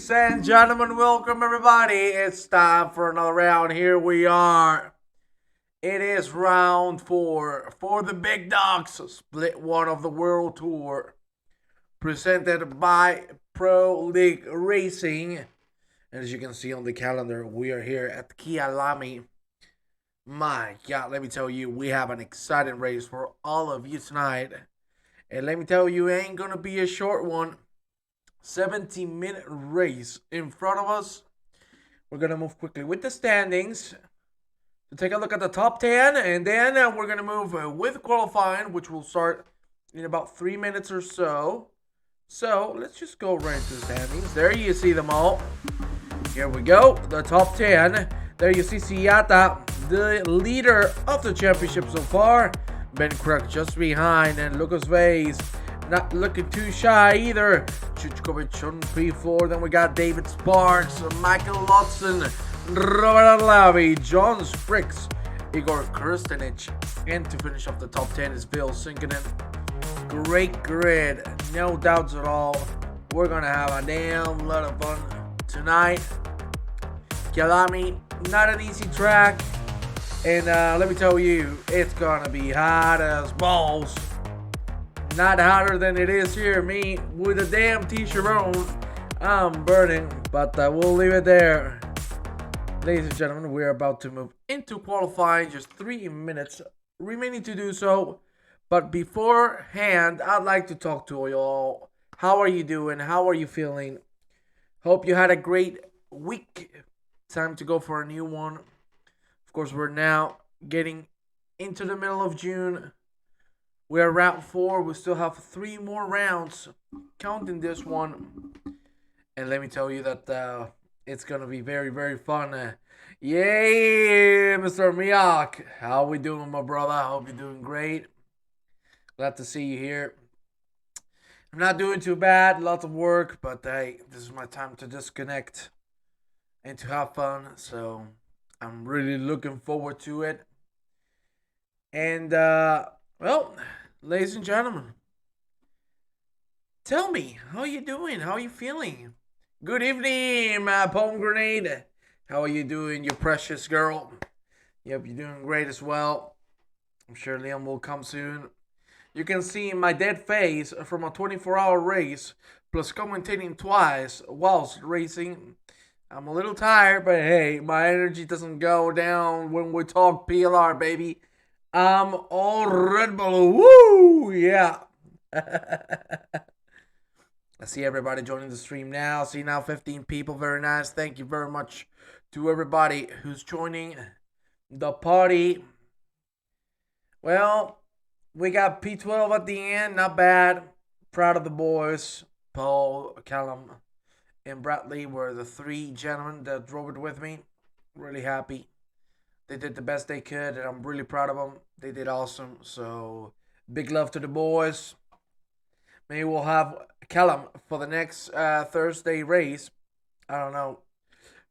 Ladies and gentlemen, welcome everybody. It's time for another round. Here we are. It is round 4 for the big dogs, split one of the World Tour, presented by Pro League Racing. As you can see on the calendar, we are here at Kyalami. My God, let me tell you, we have an exciting race for all of you tonight. And let me tell you, it ain't gonna be a short one. 17-minute race in front of us. We're gonna move quickly with the standings to take a look at the top 10, and then we're gonna move with qualifying, which will start in about 3 minutes or so. So let's just go right to the standings. There you see them all. Here we go, the top 10. There you see Siata, the leader of the championship so far. Ben Kruk just behind, and Lucas Vase not looking too shy either. Chuchkovic on P4. Then we got David Sparks, Michael Lotson, Robert Arlavi, John Sprix, Igor Krstenich. And to finish off the top 10 is Phil Sinkinen. Great grid, no doubts at all. We're gonna have a damn lot of fun tonight. Kyalami, not an easy track. And let me tell you, it's gonna be hot as balls. Not hotter than it is here. Me with a damn t-shirt on, I'm burning, but we'll leave it there. Ladies and gentlemen, we're about to move into qualifying. Just 3 minutes remaining to do so. But beforehand, I'd like to talk to you all. How are you doing? How are you feeling? Hope you had a great week. Time to go for a new one. Of course, we're now getting into the middle of June. We are round 4. We still have 3 more rounds, counting this one. And let me tell you that it's going to be very, very fun. Yay, Mr. Miak. How we doing, my brother? I hope you're doing great. Glad to see you here. I'm not doing too bad. Lots of work. But hey, this is my time to disconnect and to have fun. So I'm really looking forward to it. And, well, ladies and gentlemen, tell me, how are you doing? How are you feeling? Good evening, my pomegranate. How are you doing, you precious girl? Yep, you're doing great as well. I'm sure Liam will come soon. You can see my dead face from a 24-hour race, plus commentating twice whilst racing. I'm a little tired, but hey, my energy doesn't go down when we talk PLR, baby. I'm all Red Bull. Woo! Yeah. I see everybody joining the stream now. I see now 15 people. Very nice. Thank you very much to everybody who's joining the party. Well, we got P12 at the end. Not bad. Proud of the boys. Paul, Callum, and Bradley were the 3 gentlemen that drove it with me. Really happy. They did the best they could, and I'm really proud of them. They did awesome. So, big love to the boys. Maybe we'll have Callum for the next Thursday race. I don't know.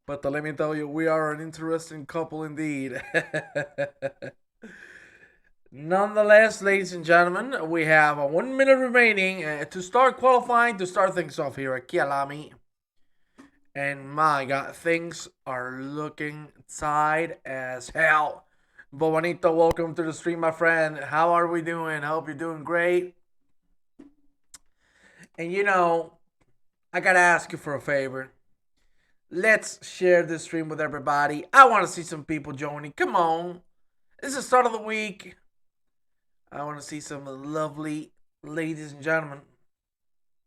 But let me tell you, we are an interesting couple indeed. Nonetheless, ladies and gentlemen, we have 1 minute remaining to start qualifying, to start things off here at Kyalami. And my God, things are looking tight as hell. Bonito, welcome to the stream, my friend. How are we doing? I hope you're doing great. And you know, I gotta ask you for a favor. Let's share this stream with everybody. I want to see some people joining. Come on. It's the start of the week. I want to see some lovely ladies and gentlemen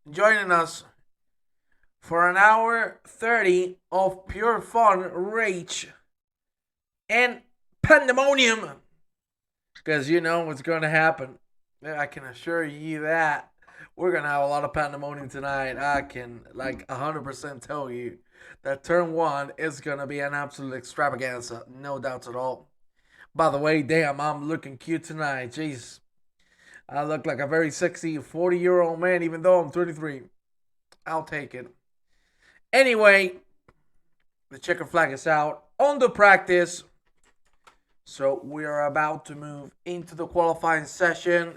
joining us for an hour 30 of pure fun, rage, and pandemonium. Because you know what's going to happen. I can assure you that. We're going to have a lot of pandemonium tonight. I can 100% tell you that turn 1 is going to be an absolute extravaganza. No doubts at all. By the way, damn, I'm looking cute tonight. Jeez. I look like a very sexy 40-year-old man even though I'm 33. I'll take it. Anyway, the checker flag is out on the practice. So we are about to move into the qualifying session.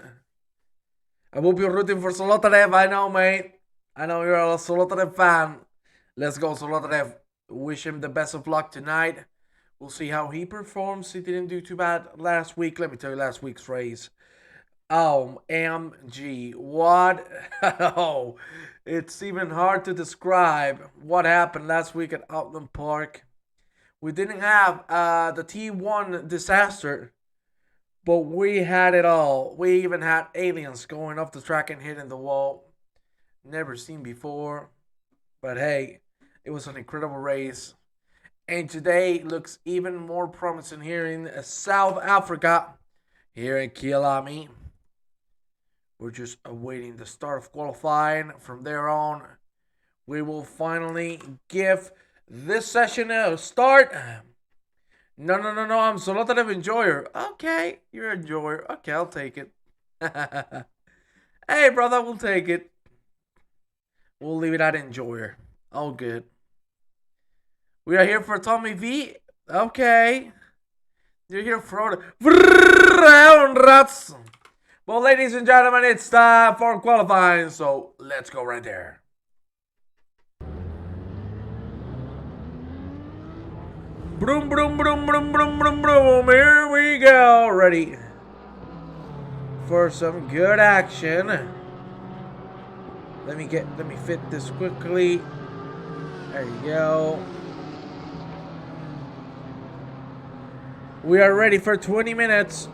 I will be rooting for Solotarev. I know, mate. I know you're a Solotarev fan. Let's go, Solotrev. Wish him the best of luck tonight. We'll see how he performs. He didn't do too bad last week. Let me tell you last week's race. OMG. What? Oh, it's even hard to describe what happened last week at Outland Park. We didn't have the T1 disaster, but we had it all. We even had aliens going off the track and hitting the wall. Never seen before. But hey, it was an incredible race. And today looks even more promising here in South Africa, here in Kyalami. We're just awaiting the start of qualifying. From there on, we will finally give this session a start. No, I'm Solotrev enjoyer. Okay, you're an enjoyer. Okay, I'll take it. Hey, brother, we'll take it. We'll leave it at enjoyer. All good. We are here for Tommy V. Okay. You're here for round rats. Well, ladies and gentlemen, it's time for qualifying. So let's go right there. Broom, broom, broom, broom, broom, broom, broom. Here we go. Ready for some good action. Let me fit this quickly. There you go. We are ready for 20 minutes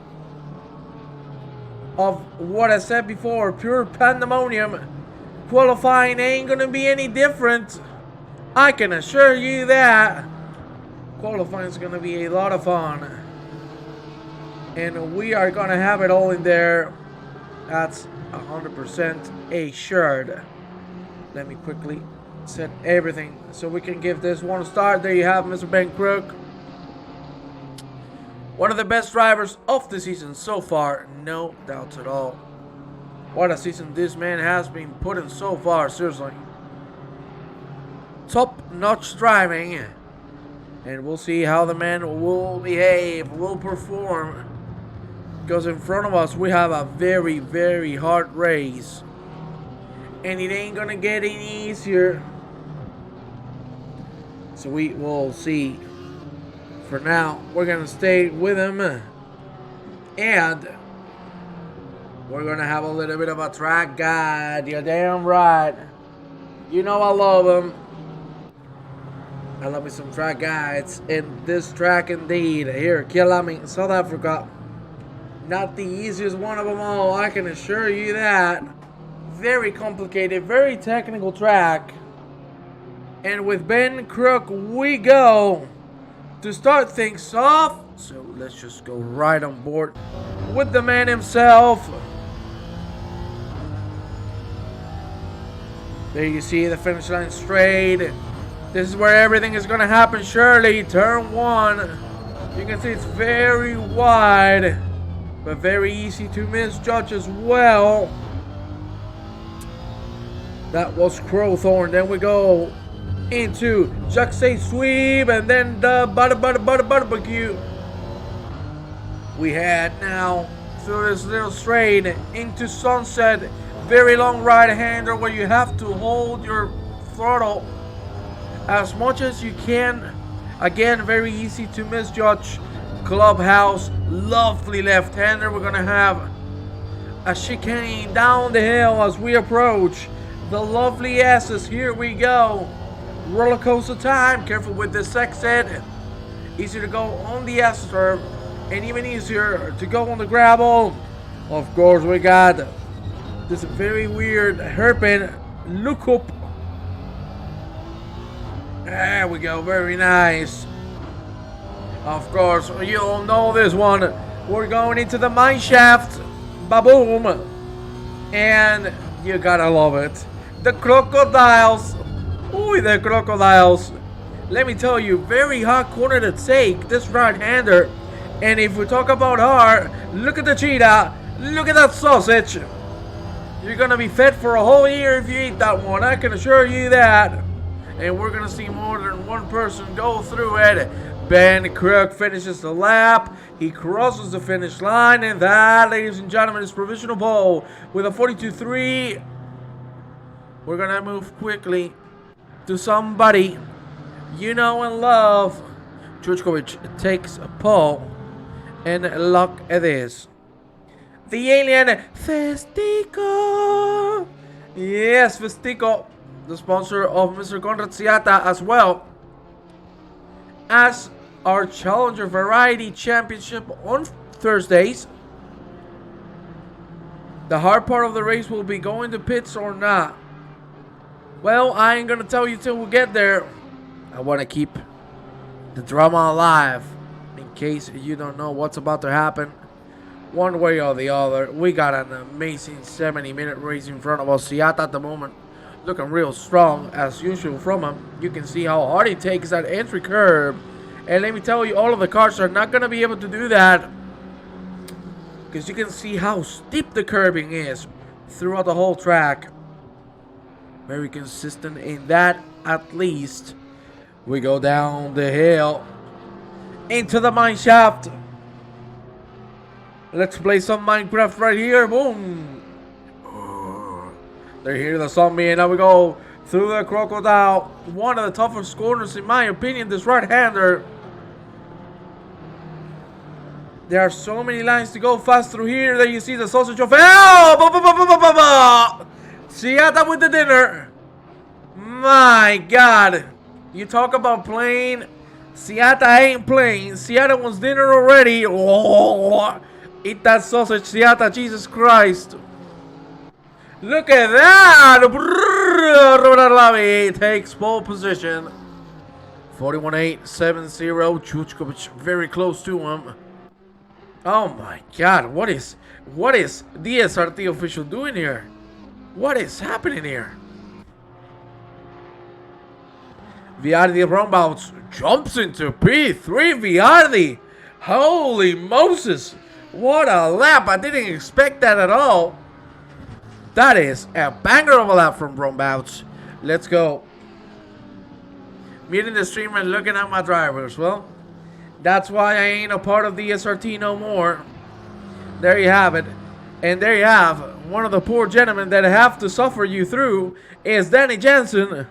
of what I said before, pure pandemonium. Qualifying ain't gonna be any different. I can assure you that. Qualifying is gonna be a lot of fun. And we are gonna have it all in there. That's 100% assured. Let me quickly set everything so we can give this one a start. There you have Mr. Ben Crook. One of the best drivers of the season so far, no doubts at all. What a season this man has been putting so far, seriously. Top-notch driving. And we'll see how the man will behave, will perform. Because in front of us we have a very, very hard race. And it ain't gonna get any easier. So we will see. For now, we're going to stay with him. And we're going to have a little bit of a track guide. You're damn right. You know I love them. I love me some track guides. And this track indeed, here, Kyalami, South Africa. Not the easiest one of them all, I can assure you that. Very complicated, very technical track. And with Ben Crook, we go. To start things off, so let's just go right on board with the man himself. There you see the finish line straight. This is where everything is going to happen, surely. Turn one. You can see it's very wide, but very easy to misjudge as well. That was Crowthorne. Then we go into Jackson Sweep, and then the barbecue. We head now through this little straight into Sunset. Very long right-hander where you have to hold your throttle as much as you can. Again, very easy to misjudge. Clubhouse, lovely left-hander. We're gonna have a chicane down the hill as we approach the lovely S's. Here we go. Roller coaster time. Careful with this exit. Easier to go on the S curve and even easier to go on the gravel. Of course, we got this very weird hairpin look up. There we go. Very nice. Of course, you all know this one. We're going into the mine shaft. Ba-boom. And you gotta love it. The crocodiles. Ooh, the crocodiles. Let me tell you, very hard corner to take, this right-hander. And if we talk about hard, look at the cheetah. Look at that sausage. You're going to be fed for a whole year if you eat that one. I can assure you that. And we're going to see more than one person go through it. Ben Crook finishes the lap. He crosses the finish line. And that, ladies and gentlemen, is provisional pole with a 42.3. We're going to move quickly to somebody you know and love. Chuchkovic takes a pull, and look at this. The alien Festico. Yes, Festico, the sponsor of Mr. Conrad Siata, as well as our Challenger Variety Championship on Thursdays. The hard part of the race will be going to pits or not. Well, I ain't gonna tell you till we get there. I want to keep the drama alive in case you don't know what's about to happen. One way or the other, we got an amazing 70-minute race in front of us. Siata at the moment looking real strong as usual from him. You can see how hard he takes that entry curve. And let me tell you, all of the cars are not going to be able to do that, because you can see how steep the curbing is throughout the whole track. Very consistent in that, at least. We go down the hill into the mine shaft. Let's play some Minecraft right here. Boom. They're here, the zombie, and now we go through the crocodile. One of the toughest corners, in my opinion, this right-hander. There are so many lines to go fast through here. There you see the sausage of hell. Siata with the dinner. My God. You talk about playing. Siata ain't playing. Siata wants dinner already. Oh, eat that sausage, Siata. Jesus Christ. Look at that. Kyalami takes pole position. 41.870. Chuchkovic very close to him. Oh my God, what is DSRT official doing here? What is happening here? Viardi roundabouts jumps into P3. Viardi, holy Moses, what a lap! I didn't expect that at all. That is a banger of a lap from roundabouts. Let's go. Meeting the streamer and looking at my drivers. Well, that's why I ain't a part of the SRT no more. There you have it. And there you have one of the poor gentlemen that have to suffer you through is Danny Jensen.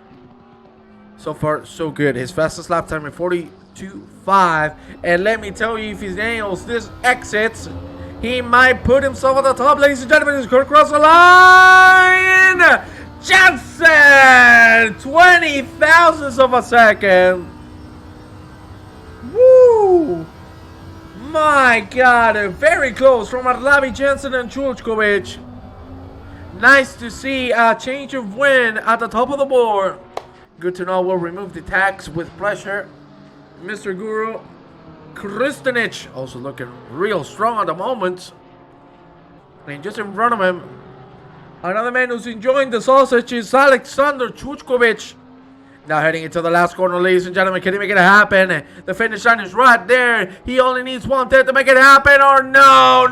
So far, so good. His fastest lap time in 42.5. And let me tell you, if he nails this exit, he might put himself at the top. Ladies and gentlemen, he's going to cross the line. Jensen! 20 thousandths of a second. Woo! My God, very close from Kyalami, Jensen, and Chuchkovic. Nice to see a change of wind at the top of the board. Good to know we'll remove the tax with pleasure. Mr. Guru Kristinic also looking real strong at the moment. And just in front of him, another man who's enjoying the sausage is Alexander Chuchkovic. Now heading into the last corner, ladies and gentlemen. Can he make it happen? The finish line is right there. He only needs 1/10 to make it happen. Or no.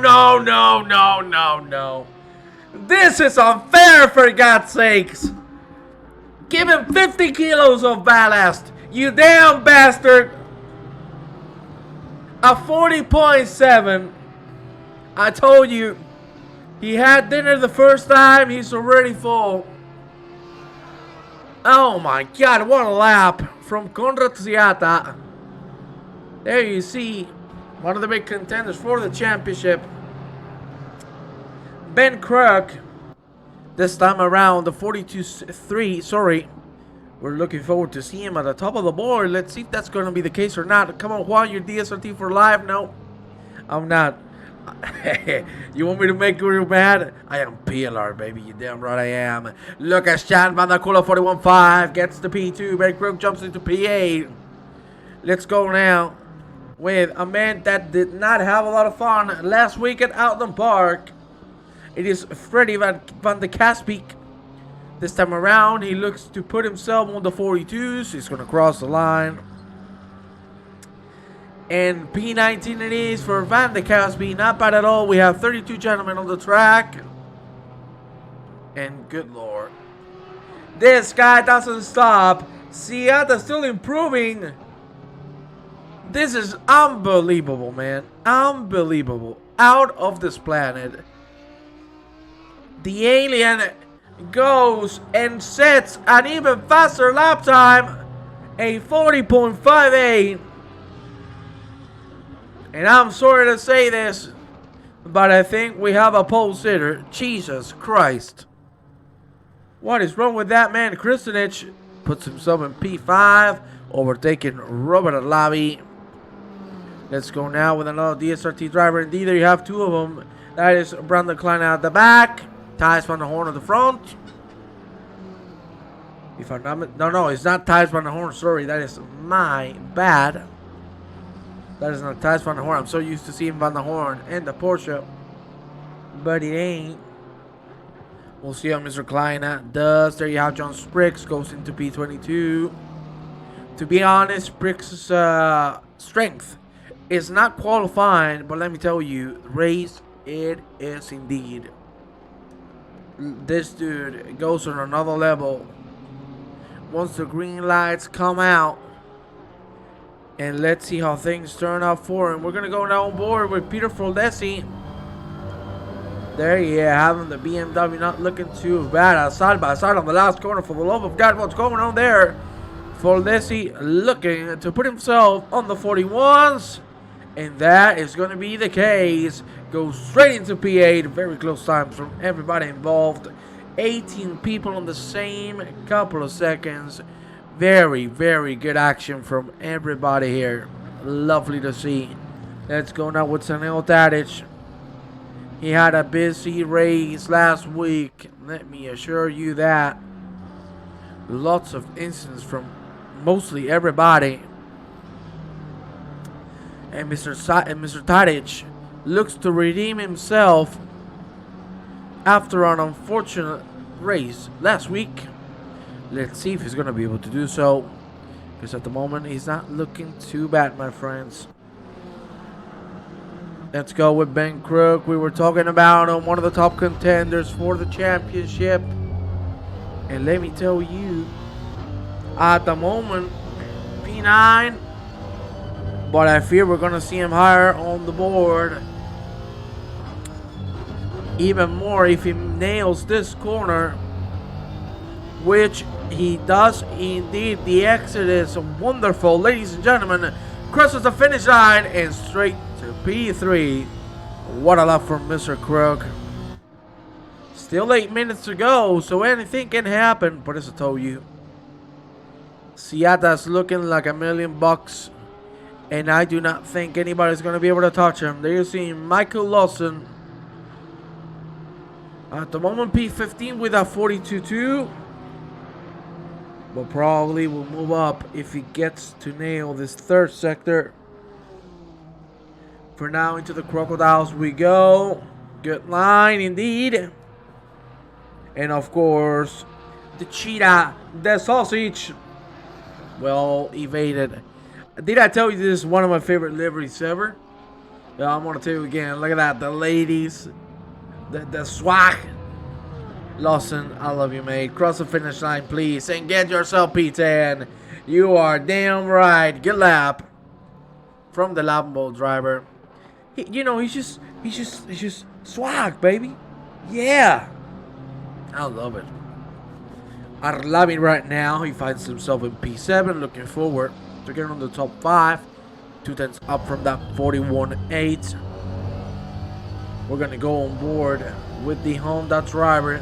This is unfair, for God's sakes. Give him 50 kilos of ballast. You damn bastard. A 40.7. I told you. He had dinner the first time. He's already full. Oh my God, what a lap from Conrad Siata. There you see one of the big contenders for the championship. Ben Krug, this time around, the 42.3, sorry. We're looking forward to seeing him at the top of the board. Let's see if that's going to be the case or not. Come on, Juan, you're DSRT for live. No, I'm not. You want me to make you mad? I am PLR, baby. You damn right I am. Look at Shan Van der Kula, 41.5. Gets the P2. Ben Krug jumps into P8. Let's go now with a man that did not have a lot of fun last week at Outland Park. It is Freddy van de Kaspeek. This time around, he looks to put himself on the 42s. He's going to cross the line. And P19 it is for Van de Kaspeek. Not bad at all. We have 32 gentlemen on the track. And good Lord, this guy doesn't stop. Siata still improving. This is unbelievable, man. Unbelievable. Out of this planet. The alien goes and sets an even faster lap time, a 40.58. And I'm sorry to say this, but I think we have a pole sitter. Jesus Christ. What is wrong with that man? Kristenich puts himself in P5, overtaking Robert Kyalami. Let's go now with another DSRT driver. Indeed, there you have two of them. That is Brandon Klein at the back, Thijs van der Horn at the front. If I'm not, no, it's not Thijs van der Horn. Sorry, that is my bad. That is not Thijs van der Horn. I'm so used to seeing Van der Horn in the Porsche, but it ain't. We'll see how Mr. Klein does. There you have John Spriggs goes into P22. To be honest, Spriggs' strength is not qualifying, but let me tell you, race it is indeed. This dude goes on another level. Once the green lights come out, and let's see how things turn out for him. We're gonna go now on board with Peter Foldesi. There you have him, the BMW not looking too bad. Side by side on the last corner. For the love of God, what's going on there? Foldesi looking to put himself on the 41s. And that is going to be the case. Goes straight into P8. Very close times from everybody involved. 18 people in the same couple of seconds. Very, very good action from everybody here. Lovely to see. Let's go now with Sanel Tadic. He had a busy race last week. Let me assure you that. Lots of incidents from mostly everybody. And Mr. Tadic looks to redeem himself after an unfortunate race last week. Let's see if he's going to be able to do so. Because at the moment, he's not looking too bad, my friends. Let's go with Ben Crook. We were talking about him, one of the top contenders for the championship. And let me tell you, at the moment, P9. But I fear we're going to see him higher on the board. Even more if he nails this corner, which he does indeed. The exit is wonderful, ladies and gentlemen. Crosses the finish line and straight to P3. What a lap from Mr. Crook. Still 8 minutes to go, so anything can happen. But as I told you, Seatta's looking like $1,000,000. And I do not think anybody's going to be able to touch him. There you see Michael Lawson. At the moment, P15 with a 42.2. But probably will move up if he gets to nail this third sector. For now, into the Crocodiles we go. Good line indeed. And of course, the cheetah, the sausage, well evaded. Did I tell you this is one of my favorite liveries ever? Yeah, I'm going to tell you again. Look at that. The ladies. The swag. Lawson, I love you, mate. Cross the finish line, please. And get yourself P10. You are damn right. Good lap. From the Lambo driver. He's just swag, baby. Yeah. I love it. Kyalami right now. He finds himself in P7. Looking forward to get on the top 5. 2/10 up from that 41.8. We're gonna go on board with the Honda driver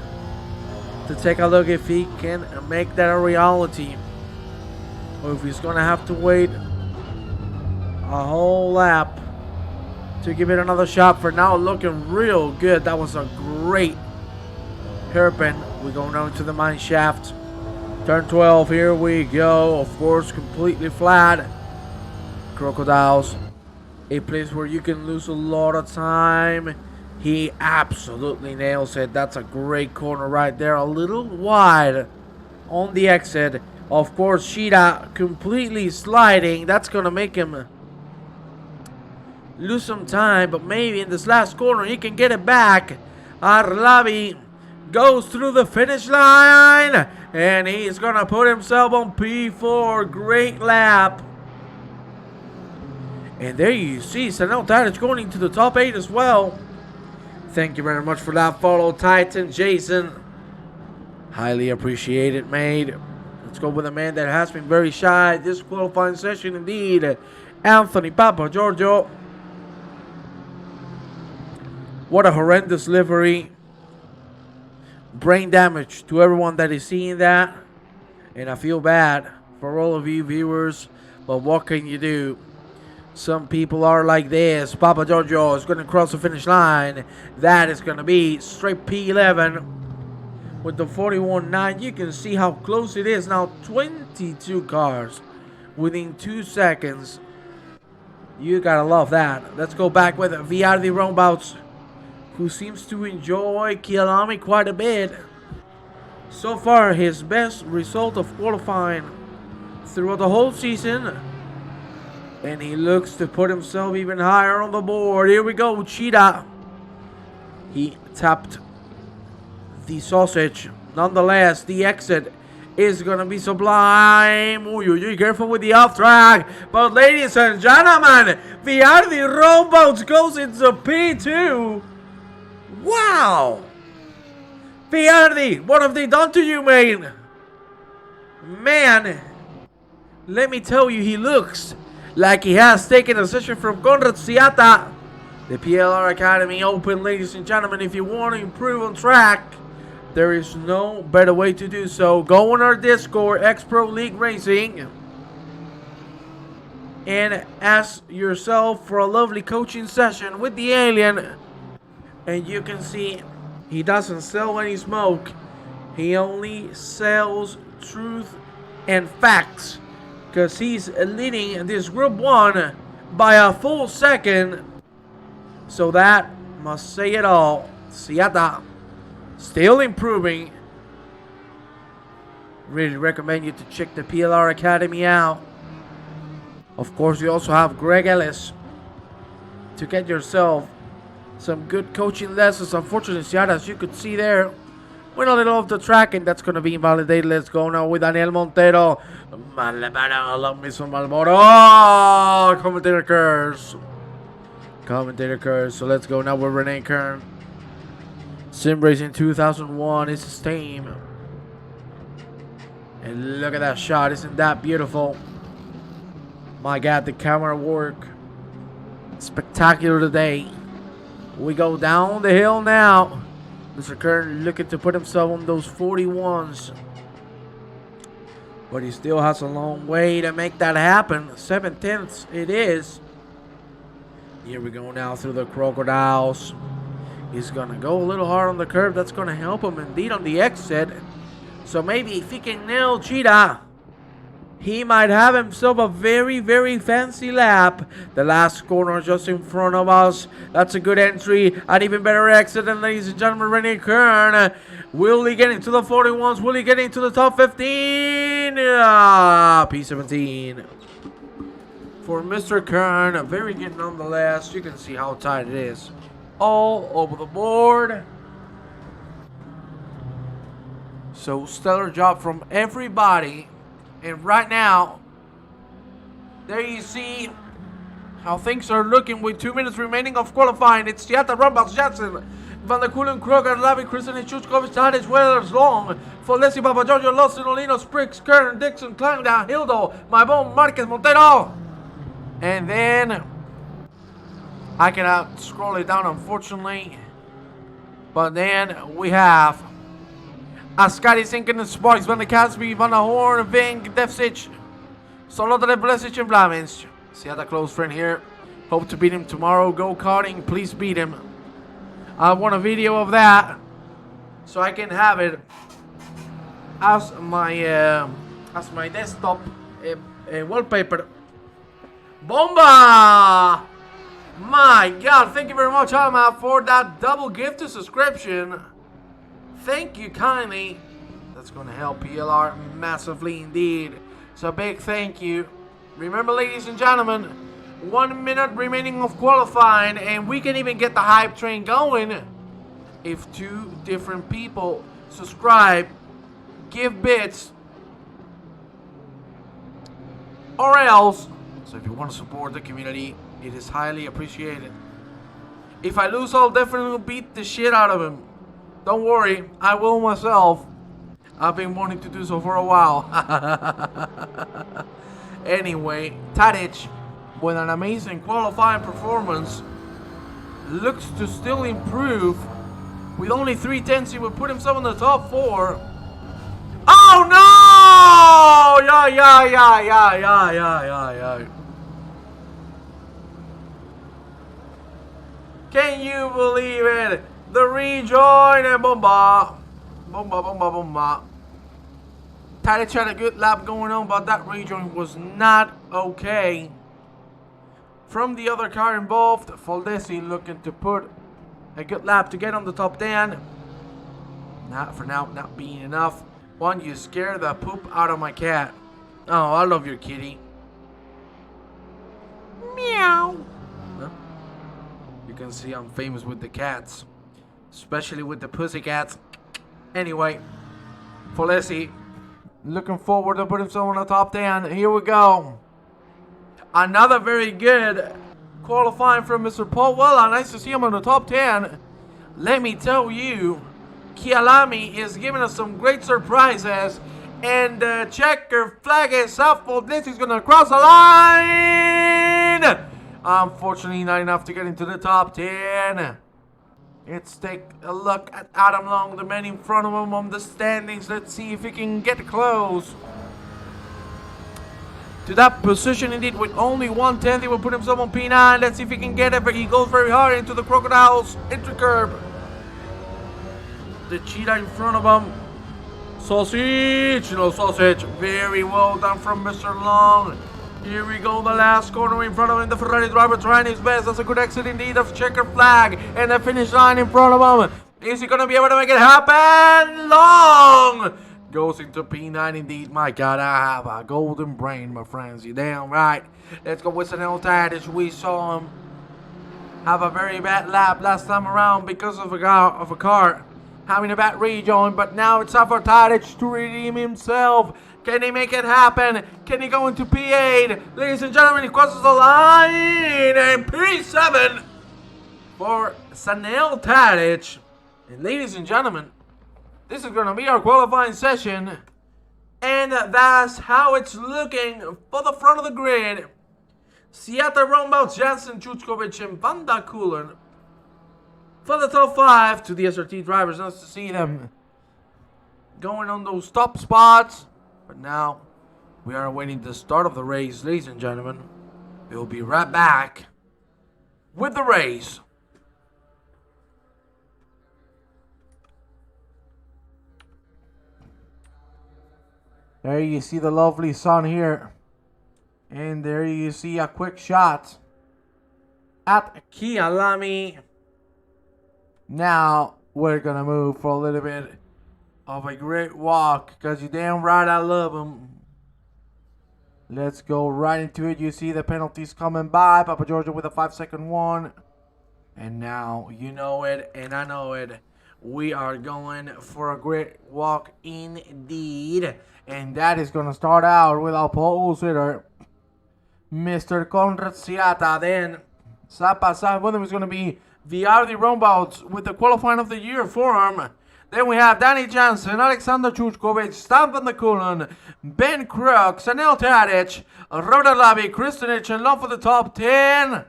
to take a look if he can make that a reality, or if he's gonna have to wait a whole lap to give it another shot. For now, looking real good. That was a great hairpin. We're going down to the mine shaft. Turn 12, here we go. Of course, completely flat. Crocodiles, a place where you can lose a lot of time. He absolutely nails it. That's a great corner right there. A little wide on the exit. Of course, Sheeta completely sliding. That's going to make him lose some time. But maybe in this last corner, he can get it back. Kyalami goes through the finish line. And he's going to put himself on P4. Great lap. And there you see Sanel Tadic going into the top 8 as well. Thank you very much for that follow, Titan Jason. Highly appreciated, mate. Let's go with a man that has been very shy this qualifying session indeed. Anthony Papa Giorgio. What a horrendous livery. Brain damage to everyone that is seeing that. And I feel bad for all of you viewers. But what can you do? Some people are like this. Papa Giorgio is going to cross the finish line. That is going to be straight P11 with the 41.9. You can see how close it is now. 22 cars within 2 seconds. You got to love that. Let's go back with Viardi Roundabouts, who seems to enjoy Kyalami quite a bit. So far, his best result of qualifying throughout the whole season. And he looks to put himself even higher on the board. Here we go, Cheetah. He tapped the sausage. Nonetheless, the exit is going to be sublime. Ooh, careful with the off track. But ladies and gentlemen, Viardi Roundabouts goes into P2. Wow. Viardi, what have they done to you, mate? Man, let me tell you, he looks like he has taken a session from Conrad Siata. The PLR Academy Open, ladies and gentlemen. If you want to improve on track, there is no better way to do so. Go on our Discord, X-Pro League Racing, and ask yourself for a lovely coaching session with the alien. And you can see he doesn't sell any smoke. He only sells truth and facts. Because he's leading this Group 1 by a full second. So that must say it all. Siata still improving. Really recommend you to check the PLR Academy out. Of course, you also have Greg Ellis to get yourself some good coaching lessons. Unfortunately, Siata, as you could see there, went a little off the track, and that's going to be invalidated. Let's go now with Daniel Montero. Oh, commentator curse. Commentator curse. So let's go now with Renee Kern. Sim Racing 2001 is his team. And look at that shot. Isn't that beautiful? My God, the camera work. Spectacular today. We go down the hill now. Mr. Kern looking to put himself on those 41s. But he still has a long way to make that happen. 7/10 it is. Here we go now through the crocodiles. He's going to go a little hard on the curve. That's going to help him indeed on the exit. So maybe if he can nail Cheetah, he might have himself a very, very fancy lap. The last corner just in front of us. That's a good entry. An even better exit. And ladies and gentlemen, Renee Kern. Will he get into the 41s? Will he get into the top 15? P17. For Mr. Kern. Very good nonetheless. You can see how tight it is. All over the board. So stellar job from everybody. And right now, there you see how things are looking with 2 minutes remaining of qualifying. It's Siata, Roundabouts, Jackson, Van der Kulen, Kroger, Lavi, Kristen, Chuchkovich, Tadic, Wellers, Long, Folesi, Papa Giorgio, Lawson, Olino, Spriggs, Kern, Dixon, Klangda, Hildo, Maibon, Marquez, Montero. And then, I cannot scroll it down, unfortunately. But then we have Ascari, Sinken, Sparks, Van der Casby, Van der Horn, Vink, Defsic, Solotare, Blesic, and Blamins. Siata, close friend here. Hope to beat him tomorrow. Go karting, please beat him. I want a video of that so I can have it as my desktop wallpaper. Bomba! My God, thank you very much, Alma, for that double gift subscription. Thank you kindly. That's going to help PLR massively indeed. So big thank you. Remember, ladies and gentlemen, 1 minute remaining of qualifying, and we can even get the hype train going if 2 different people subscribe, give bits, or else. So if you want to support the community, it is highly appreciated. If I lose, I'll definitely beat the shit out of him. Don't worry, I will myself. I've been wanting to do so for a while. Anyway, Tadic, with an amazing qualifying performance, looks to still improve. With only 3 tenths, he would put himself in the top 4. Oh no! Yeah. Can you believe it? The rejoin and bomba. Tadic had a good lap going on, but that rejoin was not okay. From the other car involved, Faldesi looking to put a good lap to get on the top 10. Not for now, not being enough. One, you scare the poop out of my cat. Oh, I love your kitty. Meow. Huh? You can see I'm famous with the cats, especially with the pussycats. Anyway, Faldesi looking forward to put himself on the top 10. Here we go. Another very good qualifying from Mr. Paul Weller. Nice to see him on the top 10. Let me tell you, Kyalami is giving us some great surprises. And the checker flag is up. This is going to cross the line. Unfortunately, not enough to get into the top 10. Let's take a look at Adam Long, the man in front of him on the standings. Let's see if he can get close to that position. Indeed, with only 1/10, he will put himself on P9. Let's see if he can get it, but he goes very hard into the Crocodiles entry curb. The cheetah in front of him. Sausage! No sausage. Very well done from Mr. Long. Here we go, the last corner in front of him. The Ferrari driver trying his best. That's a good exit indeed of checker flag. And the finish line in front of him. Is he going to be able to make it happen? Long goes into P9 indeed. My God, I have a golden brain, my friends. You damn right. Let's go with Sanel Tadic. We saw him have a very bad lap last time around because of a car having a bad rejoin. But now it's up for Tadic to redeem himself. Can he make it happen? Can he go into P8? Ladies and gentlemen, he crosses the line. And P7 for Sanel Tadic. And ladies and gentlemen, this is going to be our qualifying session. And that's how it's looking for the front of the grid. Seattle Roundabout, Jansen, Chuchkovic, and Van der Kulen. For the top 5 to the SRT drivers. Nice to see them going on those top spots. But now we are awaiting the start of the race, ladies and gentlemen. We'll be right back with the race. There you see the lovely sun here. And there you see a quick shot at Kyalami. Now we're going to move for a little bit of a great walk, because you damn right I love them. Let's go right into it. You see the penalties coming by. Papa Giorgio with a 5-second one. And now you know it and I know it. We are going for a great walk indeed. And that is going to start out with our pole sitter, Mr. Conrad Siata. Then side with him is going to be Viardi Rombouts with the qualifying of the year for him. Then we have Danny Jansen, Alexander Chuchkovic, Stan van der Kulen, Ben Kruk, Sanel Tadic, Roda Labi, Kristinic, and Love for the top 10.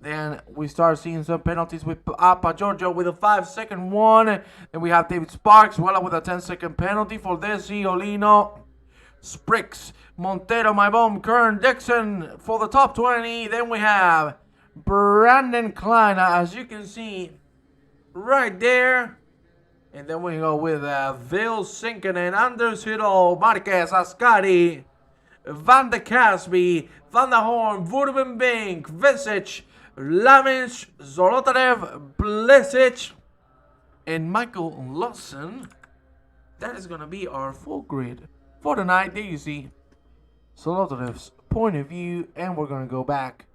Then we start seeing some penalties with Papa Giorgio with a 5-second one. Then we have David Sparks, well with a 10-second penalty for Desi Olino. Sprix, Montero, My Bomb, Kern, Dixon for the top 20. Then we have Brandon Klein, as you can see right there. And then we go with Vil Sinkinen, Anders Hiddle, Marquez, Ascari, Van de Casby, Van der Horn, Vurbenbink, Visic, Lavish, Zolotarev, Blesic, and Michael Lawson. That is going to be our full grid for tonight. There you see Zolotarev's point of view, and we're going to go back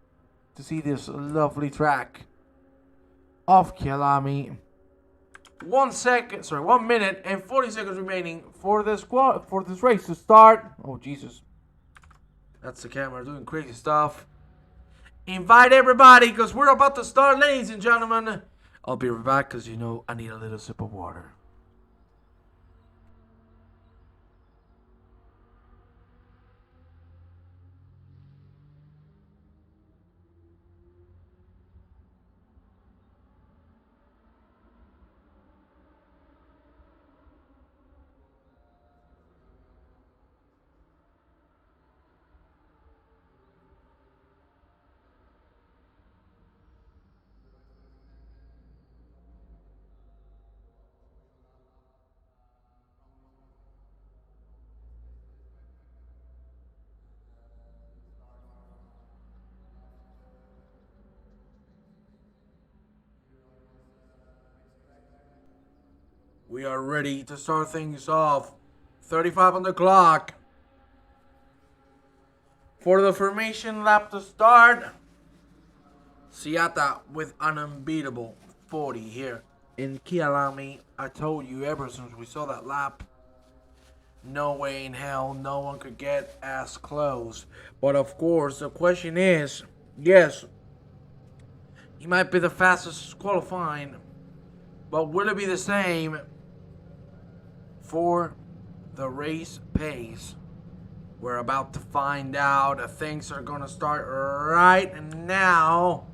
to see this lovely track of Kyalami. 1 minute and 40 seconds remaining for this race to start. Oh Jesus, that's the camera doing crazy stuff. Invite everybody, because we're about to start, ladies and gentlemen. I'll be right back, because you know I need a little sip of water. We are ready to start things off. 35 on the clock. For the formation lap to start, Seata with an unbeatable 40 here in Kyalami. I told you ever since we saw that lap, no way in hell no one could get as close. But of course, the question is, yes, he might be the fastest qualifying, but will it be the same for the race pace? We're about to find out. Things are going to start right now.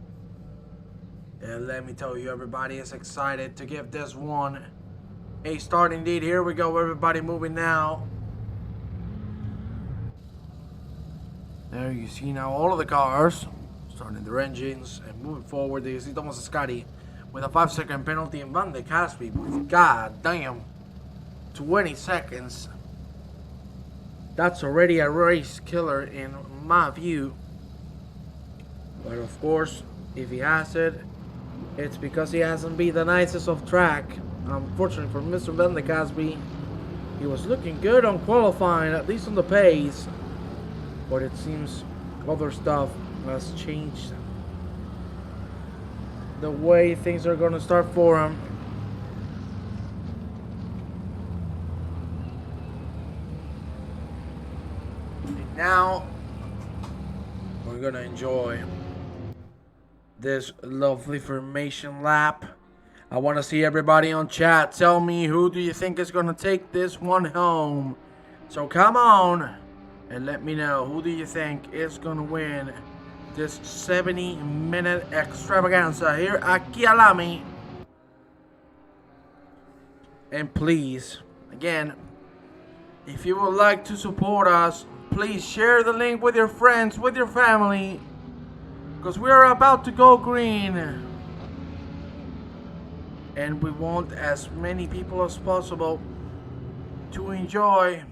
And let me tell you, everybody is excited to give this one a start indeed. Here we go, everybody moving now. There you see now all of the cars starting their engines and moving forward. You see Thomas Scotty with a 5-second penalty, and Van de Caspi with goddamn 20 seconds. That's already a race killer in my view. But of course, if he has it, it's because he hasn't been the nicest of track. Unfortunately for Mr. Van de Caspi, he was looking good on qualifying, at least on the pace. But it seems other stuff has changed the way things are going to start for him. And now we're going to enjoy this lovely formation lap. I want to see everybody on chat. Tell me, who do you think is going to take this one home? So come on and let me know, who do you think is going to win this 70-minute extravaganza here at Kyalami? And please, again, if you would like to support us, please share the link with your friends, with your family, because we are about to go green. And we want as many people as possible to enjoy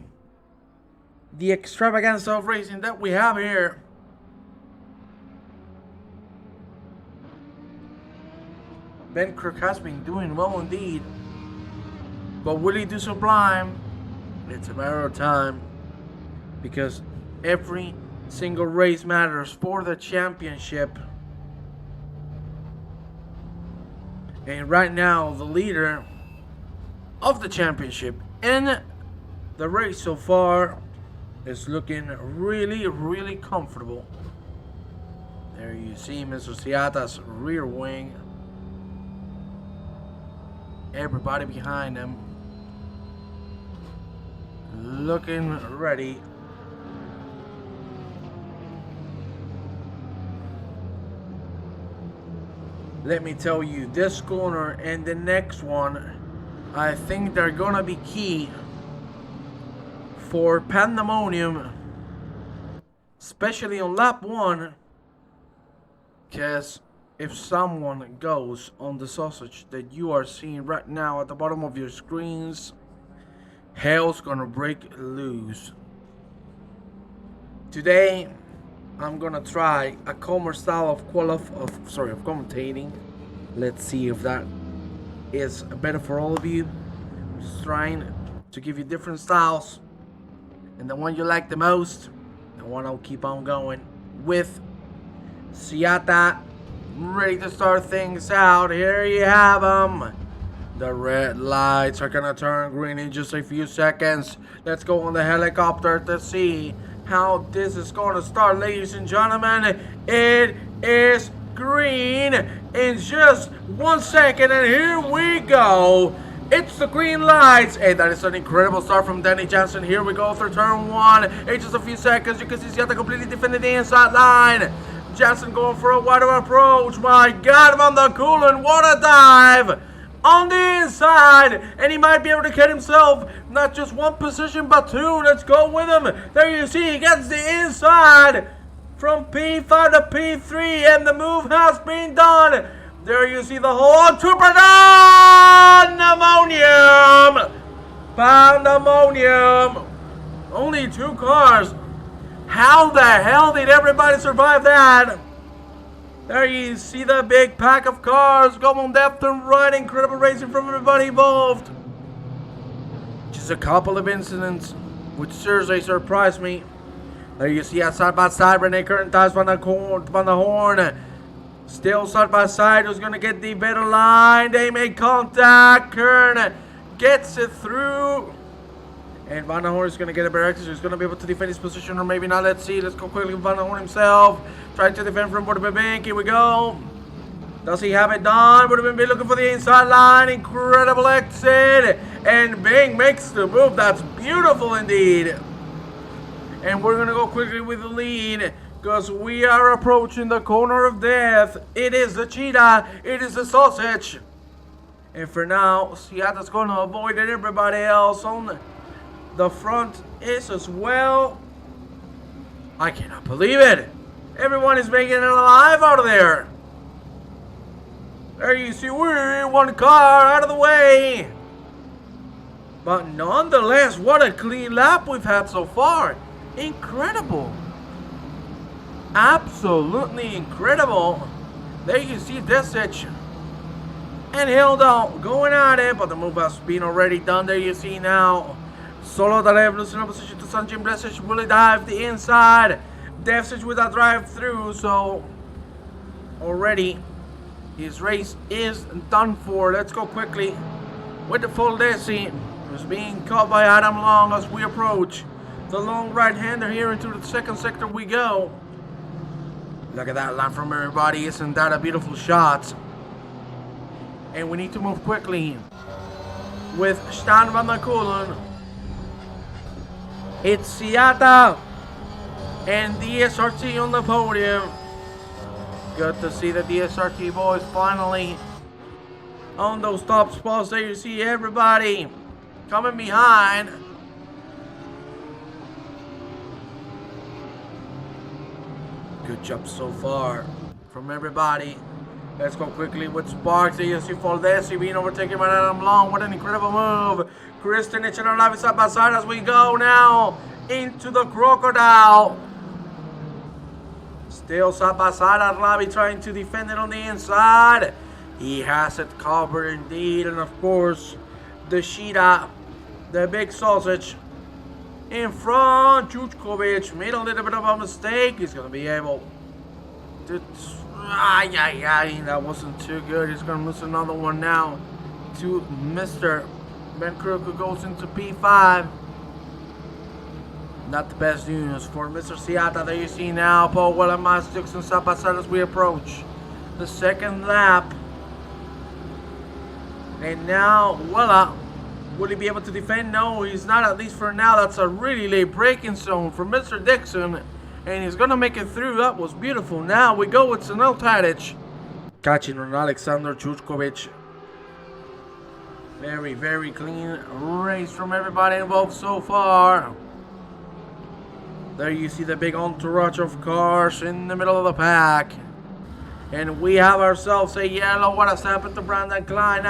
the extravaganza of racing that we have here. Ben Kirk has been doing well indeed, but will he do sublime? It's a matter of time, because every single race matters for the championship. And right now, the leader of the championship in the race so far is looking really, really comfortable. There you see Mr. Seata's rear wing. Everybody behind him looking ready. Let me tell you, this corner and the next one, I think they're gonna be key for pandemonium, especially on lap 1, because if someone goes on the sausage that you are seeing right now at the bottom of your screens, hell's gonna break loose. Today, I'm gonna try a calmer style of commentating. Let's see if that is better for all of you. I'm just trying to give you different styles, and the one you like the most, the one I'll keep on going with. Seata ready to start things out. Here you have them. The red lights are gonna turn green in just a few seconds. Let's go on the helicopter to see how this is going to start, ladies and gentlemen. It is green in just 1 second, and here we go. It's the green lights, and that is an incredible start from Danny Jansen. Here we go through turn 1. In just a few seconds, you can see Seata completely defending the inside line. Jansen going for a wider approach. My God, Van der Kulen, what a dive on the inside, and he might be able to get himself not just one position but 2. Let's go with him. There you see, he gets the inside from P5 to P3, and the move has been done. There you see the whole Trooper Pandemonium. Only 2 cars. How the hell did everybody survive that? There you see the big pack of cars going left and right. Incredible racing from everybody involved. just a couple of incidents which seriously surprised me. There you see us side by side, Rene Kern ties on the horn. Still side by side, who's gonna get the better line? They make contact. Kern gets it through. And Van der Horn is gonna get a better exit. He's gonna be able to defend his position, or maybe not. Let's see. Let's go quickly with Van der Horn himself. Trying to defend from Budapest. Here we go. Does he have it done? Budapest looking for the inside line. Incredible exit. And Bing makes the move. That's beautiful indeed. And we're going to go quickly with the lead because we are approaching the corner of death. It is the cheetah. It is the sausage. And for now, Seattle's going to avoid it. Everybody else on the front is as well. I cannot believe it. Everyone is making it alive out of there. There you see, we're in one car out of the way. But nonetheless, what a clean lap we've had so far. Incredible. Absolutely incredible. There you see Desic and Hilda going at it, but the move has been already done. There you see now Solo Dalev losing a position to Sanjim. Desic will dive the inside. Desic with a drive through, so already his race is done for. Let's go quickly with the full Desi, who's being caught by Adam Long as we approach the long right-hander. Here into the second sector we go. Look at that line from everybody. Isn't that a beautiful shot? And we need to move quickly with Stan van der Koelen. It's Seattle and DSRT on the podium. Good to see the DSRT boys finally on those top spots. There you see everybody coming behind. Good job so far from everybody. Let's go quickly with Sparks. There you see Foldesi being overtaken by Adam Long. What an incredible move. Kristen and Lavi side by side as we go now into the Crocodile. Still side by side, Arlavi trying to defend it on the inside. He has it covered indeed. And of course, the Sheeta, the big sausage, in front. Juchkovic made a little bit of a mistake. He's going to be able to... that wasn't too good. He's going to lose another one now to Mr. Ben Crook, who goes into P5. Not the best news for Mr. Seata. There you see now Paul Wellemas Dixon side by side as we approach the second lap. And now Wella, will he be able to defend? No, he's not, at least for now. That's a really late braking zone for Mr. Dixon. And he's going to make it through. That was beautiful. Now we go with Sanel Tadic catching on Alexander Chuchkovic. Very, very clean race from everybody involved so far. There you see the big entourage of cars in the middle of the pack. And we have ourselves a yellow. What has happened to Brandon Klein?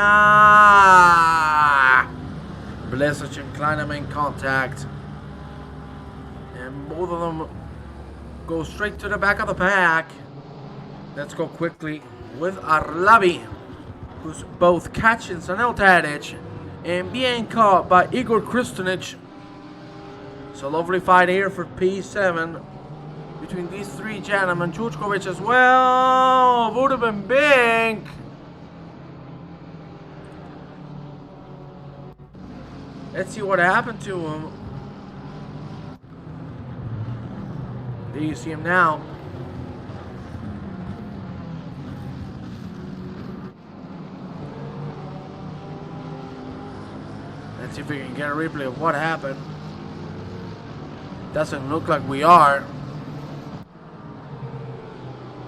Blessage and Klein are in contact. And both of them go straight to the back of the pack. Let's go quickly with Arlavi, who's both catching Sanel Tadic and being caught by Igor Kristunic. So lovely fight here for P7 between these three gentlemen. Chuchkovic as well. Would have been big. Let's see what happened to him. There you see him now. Let's see if we can get a replay of what happened. Doesn't look like we are.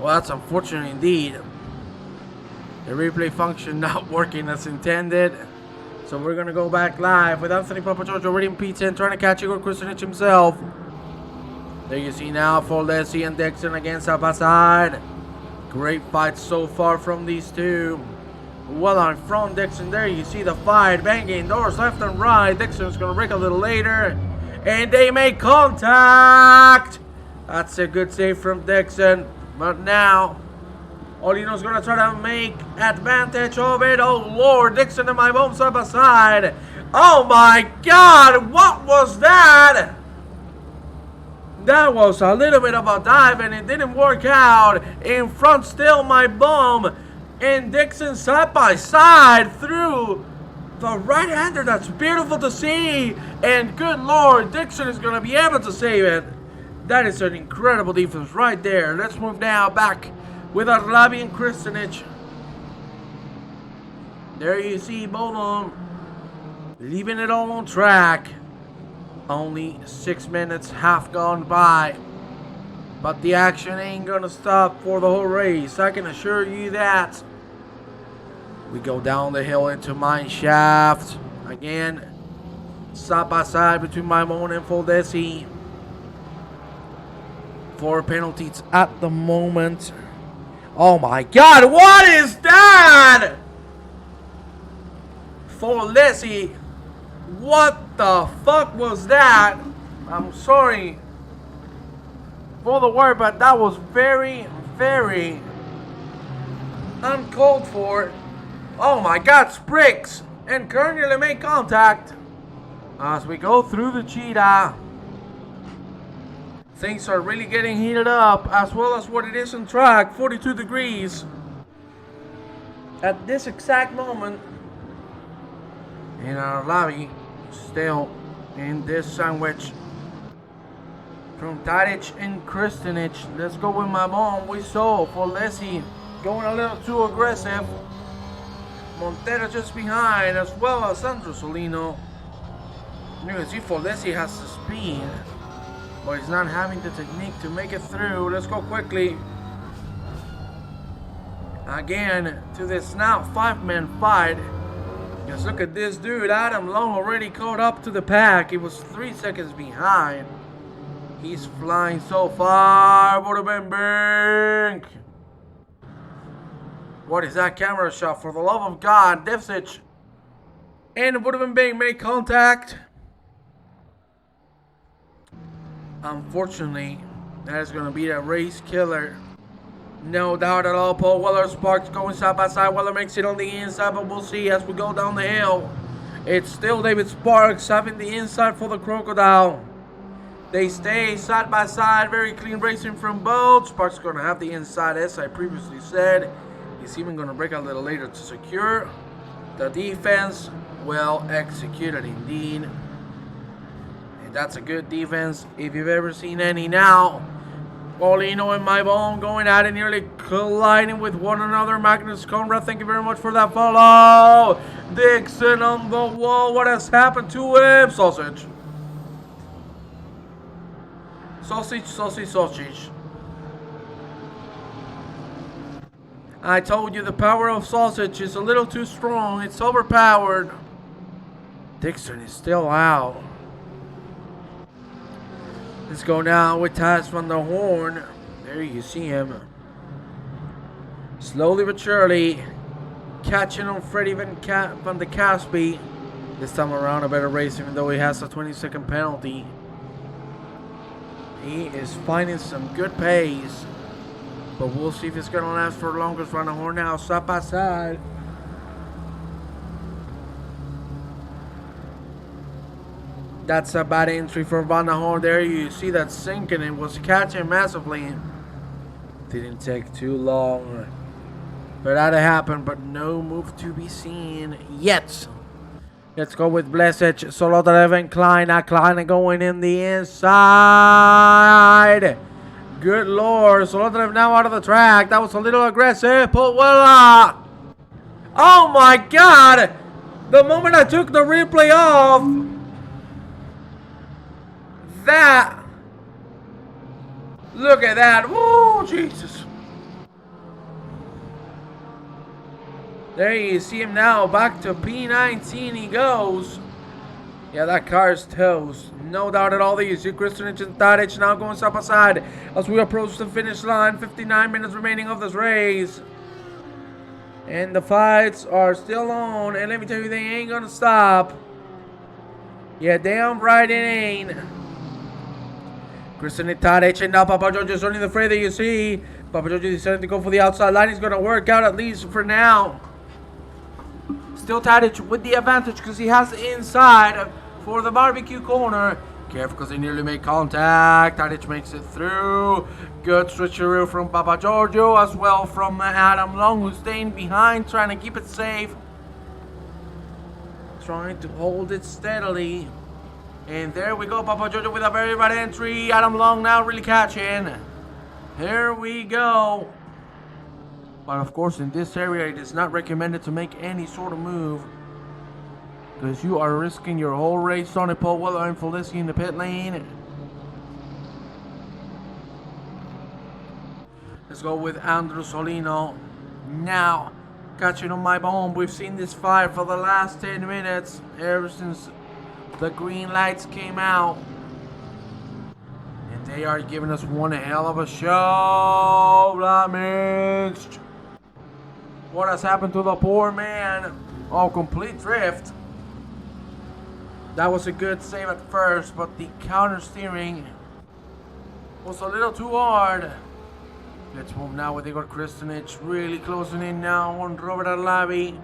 Well, that's unfortunate indeed. The replay function not working as intended. So we're going to go back live with Anthony Papageorge already in P10 trying to catch Igor Kristunic himself. There you see now Foldesi and Dixon against side by side. Great fight so far from these two. Well on front, Dixon. There you see the fight. Banging doors left and right. Dixon's going to break a little later. And they make contact. That's a good save from Dixon. But now, Olino's going to try to make advantage of it. Oh, Lord. Dixon and my bomb side by side. Oh my God, what was that? That was a little bit of a dive and it didn't work out. In front still my bum and Dixon side by side through the right-hander. That's beautiful to see. And good Lord, Dixon is going to be able to save it. That is an incredible defense right there. Let's move now back with Kyalami and Kristanich. There you see both of them leaving it all on track. Only 6 minutes have gone by. But the action ain't gonna stop for the whole race. I can assure you that. We go down the hill into mine shaft. Again, side by side between Maimon and Foldesi. 4 penalties at the moment. Oh my God, what is that? Foldesi. What the fuck was that? I'm sorry for the word, but that was very, very uncalled for. Oh my God, Spriggs and Kernel make contact as we go through the cheetah. Things are really getting heated up, as well as what it is on track, 42 degrees. At this exact moment, in our lobby, still in this sandwich from Tadic and Kristanich. Let's go with my mom. We saw Foldesi going a little too aggressive. Montero just behind, as well as Sandro Solino. You can see Foldesi has the speed, but he's not having the technique to make it through. Let's go quickly. Again, to this now 5-man fight. Just look at this dude. Adam Long already caught up to the pack. He was 3 seconds behind. He's flying so far. Would have been big. What is that camera shot? For the love of God, Devsic and would have been big made contact. Unfortunately, that is going to be a race killer. No doubt at all. Paul Weller, Sparks going side by side. Weller makes it on the inside, but we'll see as we go down the hill. It's still David Sparks having the inside for the Crocodile. They stay side by side. Very clean racing from both. Sparks going to have the inside, as I previously said. He's even going to break a little later to secure the defense. Well executed indeed. And that's a good defense if you've ever seen any now. Paulino and Maibon going at it, nearly colliding with one another. Magnus Conrad, thank you very much for that follow. Dixon on the wall. What has happened to him? Sausage. Sausage, sausage, sausage. I told you the power of sausage is a little too strong. It's overpowered. Dixon is still out. Let's go now with Taz from the Horn. There you see him. Slowly but surely catching on Freddie Van de Caspi. This time around a better race, even though he has a 20-second penalty. He is finding some good pace. But we'll see if it's going to last for longer. Van the Horn now side by side. That's a bad entry for Van der Horn. There you see that sinking. It was catching massively. Didn't take too long for that to happen, but no move to be seen yet. Let's go with Blesic, Solotarev and Klein. Now Klein going in the inside. Good Lord. Solotarev now out of the track. That was a little aggressive. Potwella. Oh my God. The moment I took the replay off, that, look at that. Woo, Jesus. There you see him now. Back to P19 he goes. Yeah, that car is toast. No doubt at all. There you see Kristanich and Tadic now going side by side as we approach the finish line. 59 minutes remaining of this race. And the fights are still on. And let me tell you, they ain't gonna stop. Yeah, damn right it ain't. Kristanich, Tadic, and now Papa Giorgio is running the fray. There you see Papa Giorgio decided to go for the outside line. He's gonna work out at least for now. Still Tadic with the advantage because he has the inside for the barbecue corner. Careful because they nearly make contact. Tadic makes it through. Good switcheroo from Papa Giorgio, as well from Adam Long, who's staying behind, trying to keep it safe. Trying to hold it steadily. And there we go, Papa Giorgio with a very bad entry. Adam Long now really catching. Here we go. But of course, in this area, it is not recommended to make any sort of move, because you are risking your whole race. Sonny Powell and Felicity in the pit lane. Let's go with Andrew Solino. Now, catching on my bone. We've seen this fight for the last 10 minutes, ever since the green lights came out. And they are giving us one hell of a show. Blamaged. What has happened to the poor man? Oh, complete drift. That was a good save at first, but the counter steering was a little too hard. Let's move now with Igor Kristinic, really closing in now on Robert Arlavi.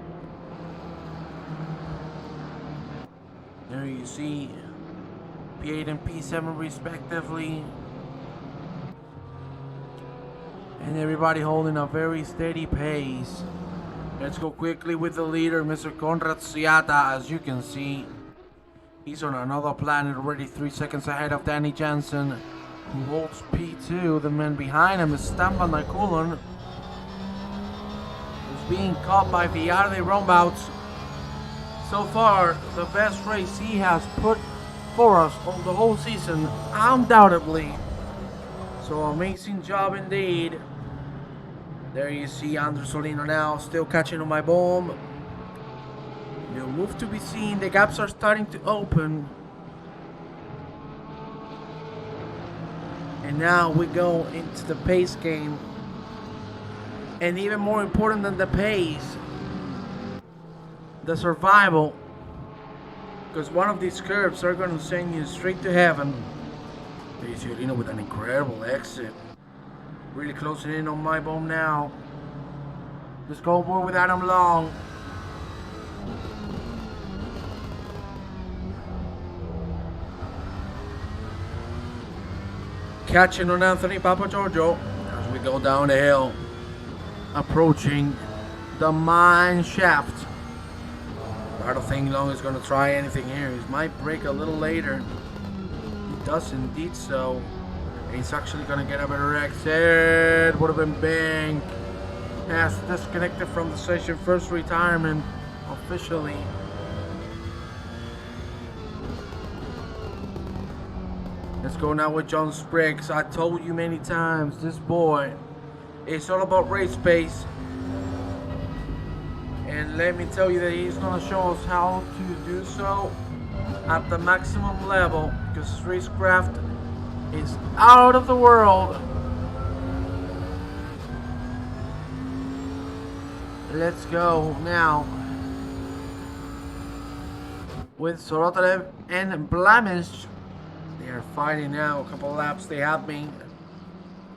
There you see P8 and P7 respectively. And everybody holding a very steady pace. Let's go quickly with the leader, Mr. Konrad Siata. As you can see, he's on another planet, already 3 seconds ahead of Danny Jansen, who holds P2. The man behind him is Stampa Nakulon, who's being caught by Villarde Rombouts. So far, the best race he has put for us on the whole season, undoubtedly. So amazing job indeed. There you see Andrew Solino now, still catching on my bomb. No move to be seen. The gaps are starting to open. And now we go into the pace game. And even more important than the pace, the survival. Because one of these curves are going to send you straight to heaven. There's Solino with an incredible exit. Really closing in on my bomb now. Let's go more with Adam Long. Catching on Anthony Papa Giorgio as we go down the hill, approaching the mine shaft. I don't think Long is going to try anything here. He might break a little later. He does indeed so. He's actually going to get a better exit. Would have been big. Has disconnected from the session. First retirement officially. Let's go now with John Spriggs. I told you many times, this boy is all about race pace. And let me tell you that he's going to show us how to do so at the maximum level, because racecraft is out of the world. Let's go now with Sorotarev and Blamish. They are fighting now. A couple laps they have been,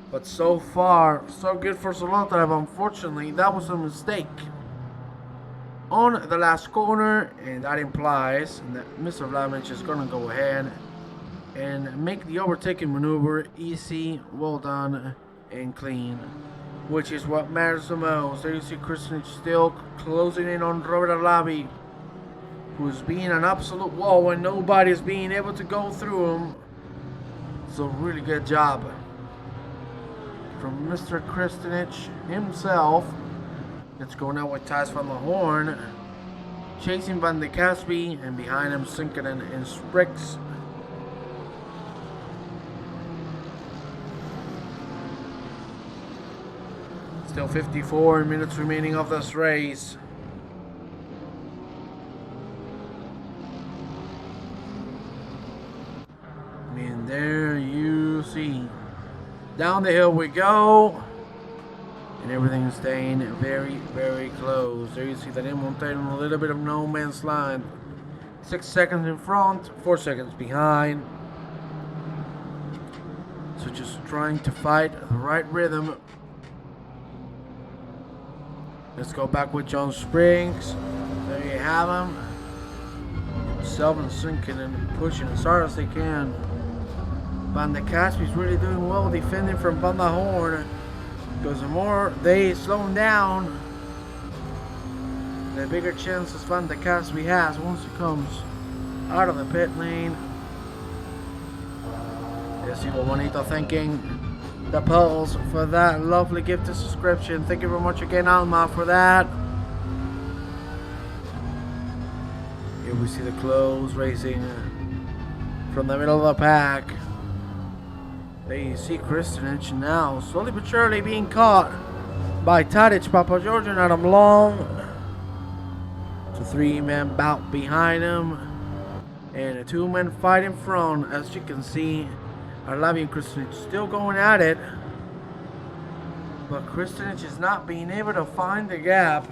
but so far so good for Sorotarev. Unfortunately, that was a mistake on the last corner, and that implies that Mr. Blamish is going to go ahead and make the overtaking maneuver easy, well done, and clean, which is what matters the most. There you see Christian still closing in on Robert Arlavi, who's being an absolute wall when nobody's being able to go through him. So really good job from Mr. Kristinich himself. Let's go now with Thijs van der Hoorn, chasing Van de Caspi, and behind him Sinkinen and Spriggs. Still 54 minutes remaining of this race. And there you see, down the hill we go, and everything is staying very, very close. There you see that in Montana, a little bit of no man's land. 6 seconds in front, 4 seconds behind. So just trying to fight the right rhythm. Let's go back with John Springs. There you have him. Himself and sinking and pushing as hard as they can. Van der Caspi's really doing well defending from Van der Horn. Because the more they slow him down, the bigger chances Van der Caspi has once he comes out of the pit lane. Yes, you Juanito thanking the Pulse for that lovely gift of subscription. Thank you very much again, Alma, for that. Here we see the clothes racing from the middle of the pack. There you see Kristenich now slowly but surely being caught by Tadic, Papa George, and Adam Long. It's a three-man bout behind him and a two-man fight in front. As you can see, Kyalami and Kristenich still going at it, but Kristenich is not being able to find the gap.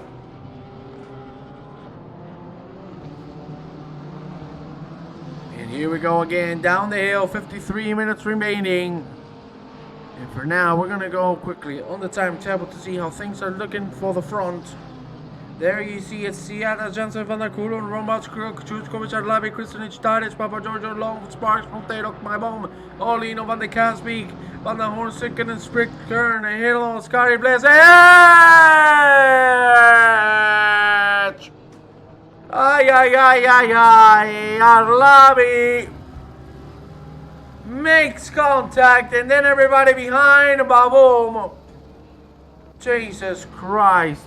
And here we go again, down the hill, 53 minutes remaining. And for now, we're gonna go quickly on the timetable to see how things are looking for the front. There you see it's Seattle, Jensen, Van der Kulen, Rombach, Chutkovic, Kyalami, Kristenich, Tadic, Papa Giorgio, Long, Sparks, Monteiro, My Bomb, Olino, Van der Caspi, Van der Horn, Sicken, and Sprick, Kern, and Halo, Scotty, Blaze, Edge! Ay, Kyalami makes contact, and then everybody behind, boom! Jesus Christ.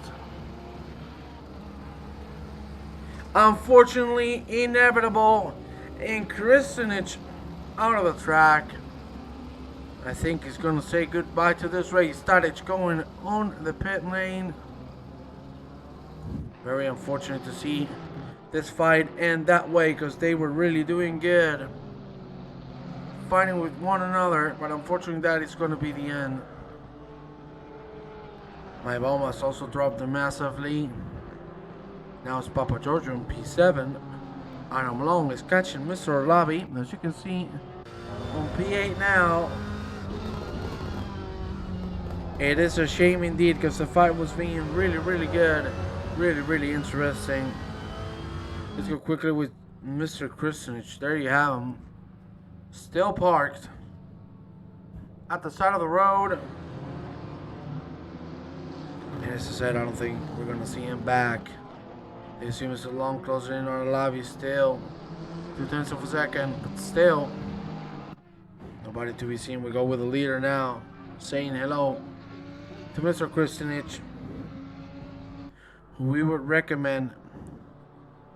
Unfortunately, inevitable, and Kristenich out of the track. I think he's going to say goodbye to this race. Tadic going on the pit lane. Very unfortunate to see this fight end that way, because they were really doing good, fighting with one another, but unfortunately that is going to be the end. My Bomas also dropped massively. Now it's Papa Giorgio in P7. Adam Long is catching Mr. Kyalami. As you can see on P8 now. It is a shame indeed, because the fight was being really good. Really interesting. Let's go quickly with Mr. Kristenich. There you have him. Still parked at the side of the road. And as I said, I don't think we're going to see him back. They assume it's a long closer in on the lobby still. 0.2 of a second, but still. Nobody to be seen. We go with the leader now, saying hello to Mr. Kristenich, who we would recommend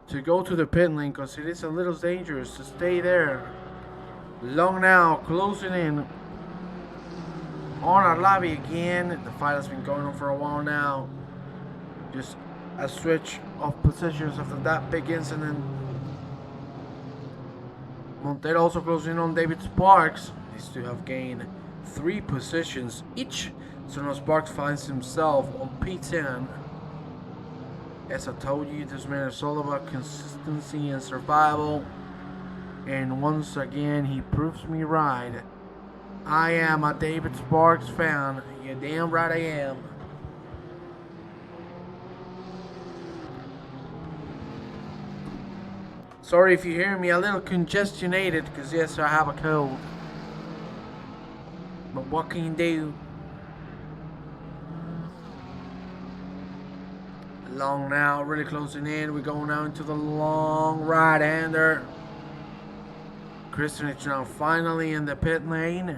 to go to the pit lane, because it is a little dangerous to stay there long now, closing in on our lobby again. The fight has been going on for a while now. Just a switch of positions after that big incident. Montero also closing in on David Sparks. These two have gained 3 positions each. So now Sparks finds himself on P10. As I told you, this man is all about consistency and survival. And once again, he proves me right. I am a David Sparks fan. You're damn right I am. Sorry if you hear me a little congestionated, because yes, I have a cold. But what can you do? Long now, really closing in. We're going now into the long right-hander. Kristenich now finally in the pit lane.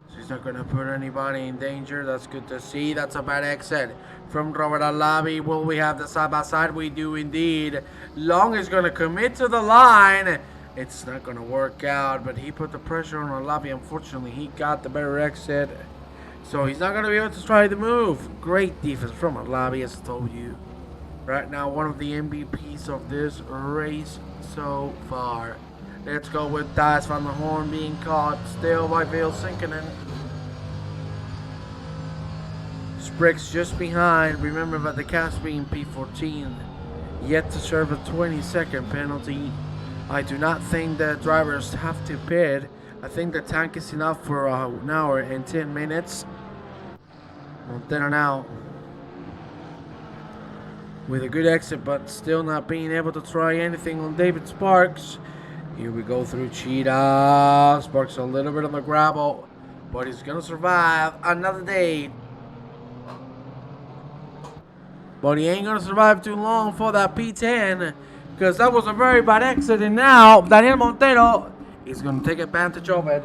So he's not going to put anybody in danger. That's good to see. That's a bad exit from Robert Kyalami. Will we have the side-by-side? We do indeed. Long is going to commit to the line. It's not going to work out, but he put the pressure on Kyalami. Unfortunately, he got the better exit. So he's not going to be able to try the move. Great defense from Kyalami, as I told you. Right now, one of the MVPs of this race so far. Let's go with Thijs van der Horn being caught still by Vail Sinkinen. Spriggs just behind. Remember that the cast being P14. Yet to serve a 20-second penalty. I do not think that drivers have to pit. I think the tank is enough for an hour and 10 minutes. Montero now with a good exit, but still not being able to try anything on David Sparks. Here we go through Cheetah. Sparks a little bit on the gravel, but he's gonna survive another day. But he ain't gonna survive too long for that P10, because that was a very bad exit, and now Daniel Montero is gonna take advantage of it.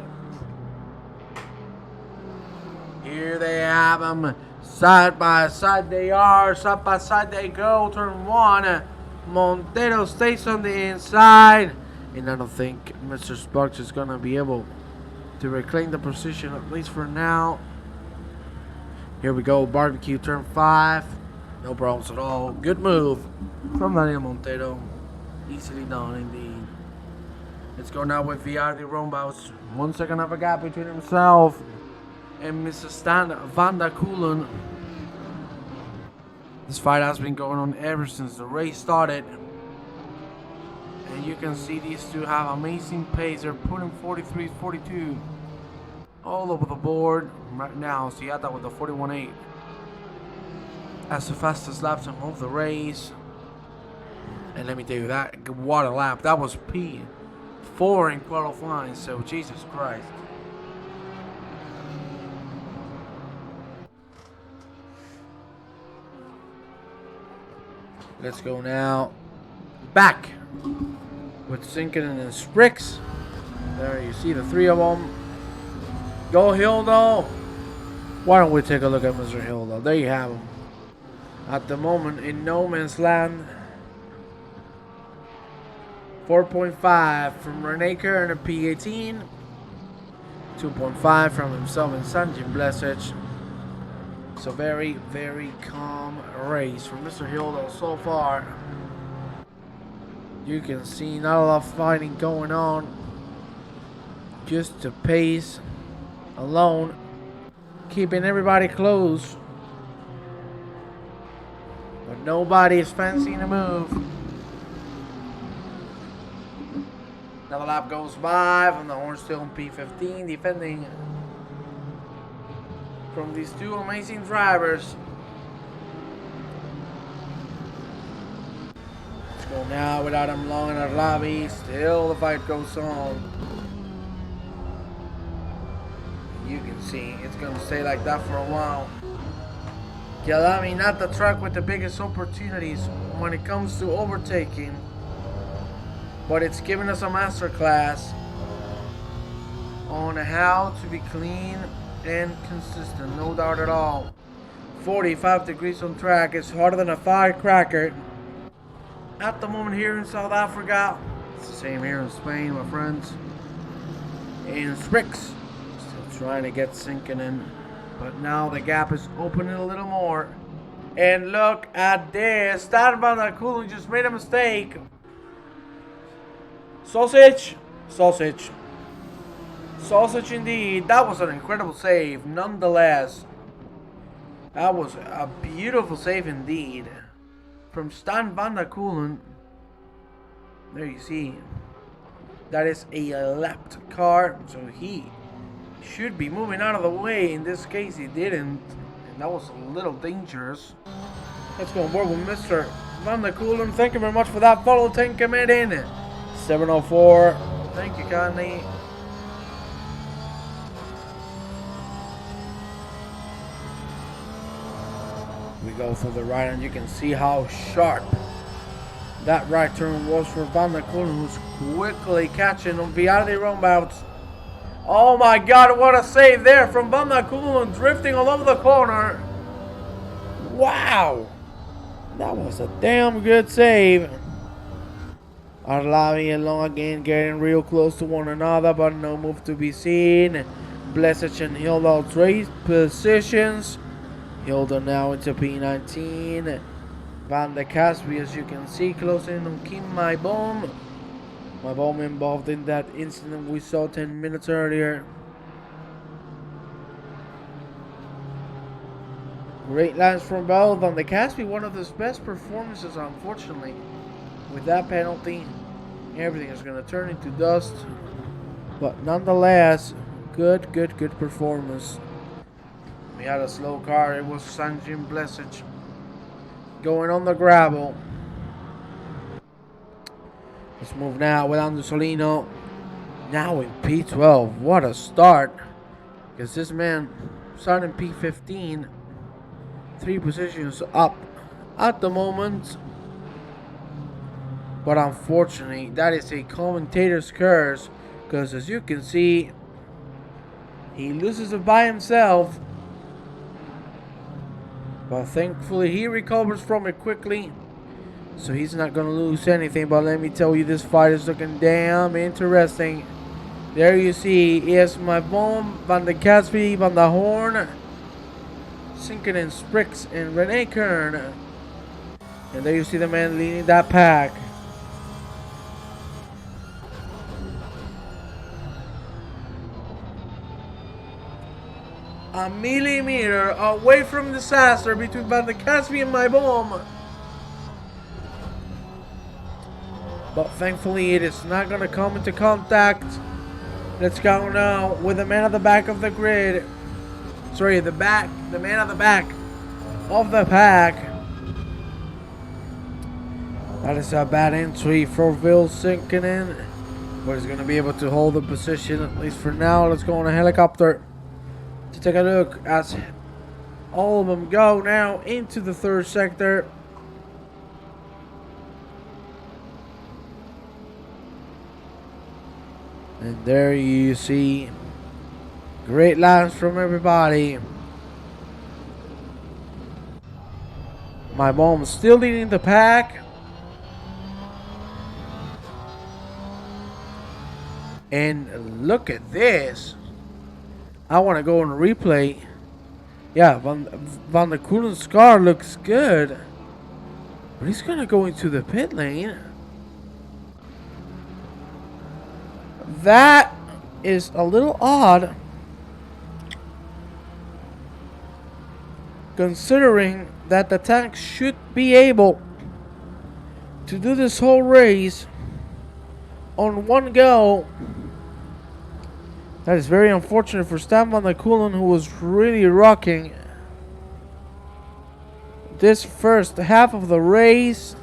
Here they have them. Side by side they are. Side by side they go. Turn one. Montero stays on the inside. And I don't think Mr. Sparks is going to be able to reclaim the position, at least for now. Here we go. Barbecue turn 5. No problems at all. Good move from Daniel Montero. Easily done indeed. Let's go now with Viardi Rombouts. 1 second of a gap between himself and Mr. Stan van der Kulen. This fight has been going on ever since the race started. And you can see these two have amazing pace. They're putting 43, 42 all over the board right now. Siata with the 41.8 as the fastest lap time of the race. And let me tell you that, what a lap. That was P4 in qualifying, so Jesus Christ. Let's go now back with Sinkinen and Sprix. There you see the three of them. Go Hildo. Why don't we take a look at Mr. Hildo? There you have him. At the moment in no man's land. 4.5 from Rene Kerr in P18. 2.5 from himself and Sanjin Blesic. So very, very calm race from Mr. Hildo so far. You can see not a lot of fighting going on. Just the pace alone, keeping everybody close. But nobody is fancying a move. Another lap goes by from the horn still in P15, defending from these two amazing drivers. Let's go now with Adam Long in our lobby. Still the fight goes on. You can see it's going to stay like that for a while. Kyalami, not the track with the biggest opportunities when it comes to overtaking, but it's giving us a masterclass on how to be clean and consistent, no doubt at all. 45 degrees on track is harder than a firecracker. At the moment here in South Africa, it's the same here in Spain, my friends. And Sprix still trying to get sinking in, but now the gap is opening a little more. And look at this. Stan van der Kulen just made a mistake. Sausage. Sausage indeed. That was an incredible save nonetheless. That was a beautiful save indeed from Stan van der Kulen. There you see. That is a lapped car, so he should be moving out of the way. In this case he didn't, and that was a little dangerous. Let's go on board with Mr. van der Kulen. Thank you very much for that follow 10 commit in. 704. Thank you kindly. We go through the right, and you can see how sharp that right turn was for Van der Kulen, who's quickly catching on Viardi roundabouts. Oh my God, what a save there from Van der Kulen, drifting all over the corner. Wow, that was a damn good save. Arlavi and Long again getting real close to one another, but no move to be seen. Blesic and Hildo trade positions. Hildo now into P19. Van der Caspi, as you can see, closing in on Kim Maibom. Maibom involved in that incident we saw 10 minutes earlier. Great lines from both. Van der Caspi, one of his best performances, unfortunately. With that penalty, everything is going to turn into dust. But nonetheless, good performance. We had a slow car. It was Sanjin Blesic going on the gravel. Let's move now with Solino. Now in P12. What a start. Because this man started in P15. 3 positions up at the moment. But unfortunately, that is a commentator's curse. Because as you can see, he loses it by himself. But thankfully, he recovers from it quickly. So he's not going to lose anything. But let me tell you, this fight is looking damn interesting. There you see, is my bomb, Van der Caspi, Van der Horn, Sinkinen, Sprix, and Rene Kern. And there you see the man leading that pack. A millimeter away from disaster between Van der Caspi and my bomb. But thankfully it is not going to come into contact. Let's go now with the man at the back of the grid. Sorry, the man at the back of the pack. That is a bad entry for Vil Sinkinen. But he's going to be able to hold the position, at least for now. Let's go on a helicopter to take a look as all of them go now into the third sector. And there you see great laps from everybody. My bomb still leading the pack. And look at this. I want to go on a replay. Yeah, Van der Kulen's car looks good. But he's going to go into the pit lane. That is a little odd, considering that the tank should be able to do this whole race on one go. That is very unfortunate for Stan Van der Kulen, who was really rocking this first half of the race.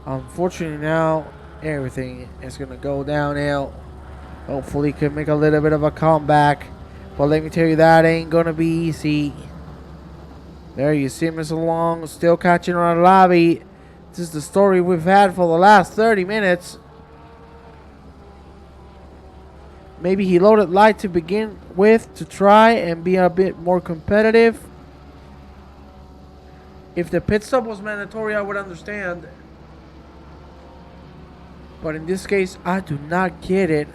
Unfortunately now everything is going to go downhill. Hopefully he can make a little bit of a comeback. But let me tell you, that ain't going to be easy. There you see Mr. Long still catching on a lobby. This is the story we've had for the last 30 minutes. Maybe he loaded light to begin with to try and be a bit more competitive. If the pit stop was mandatory, I would understand. But in this case, I do not get it.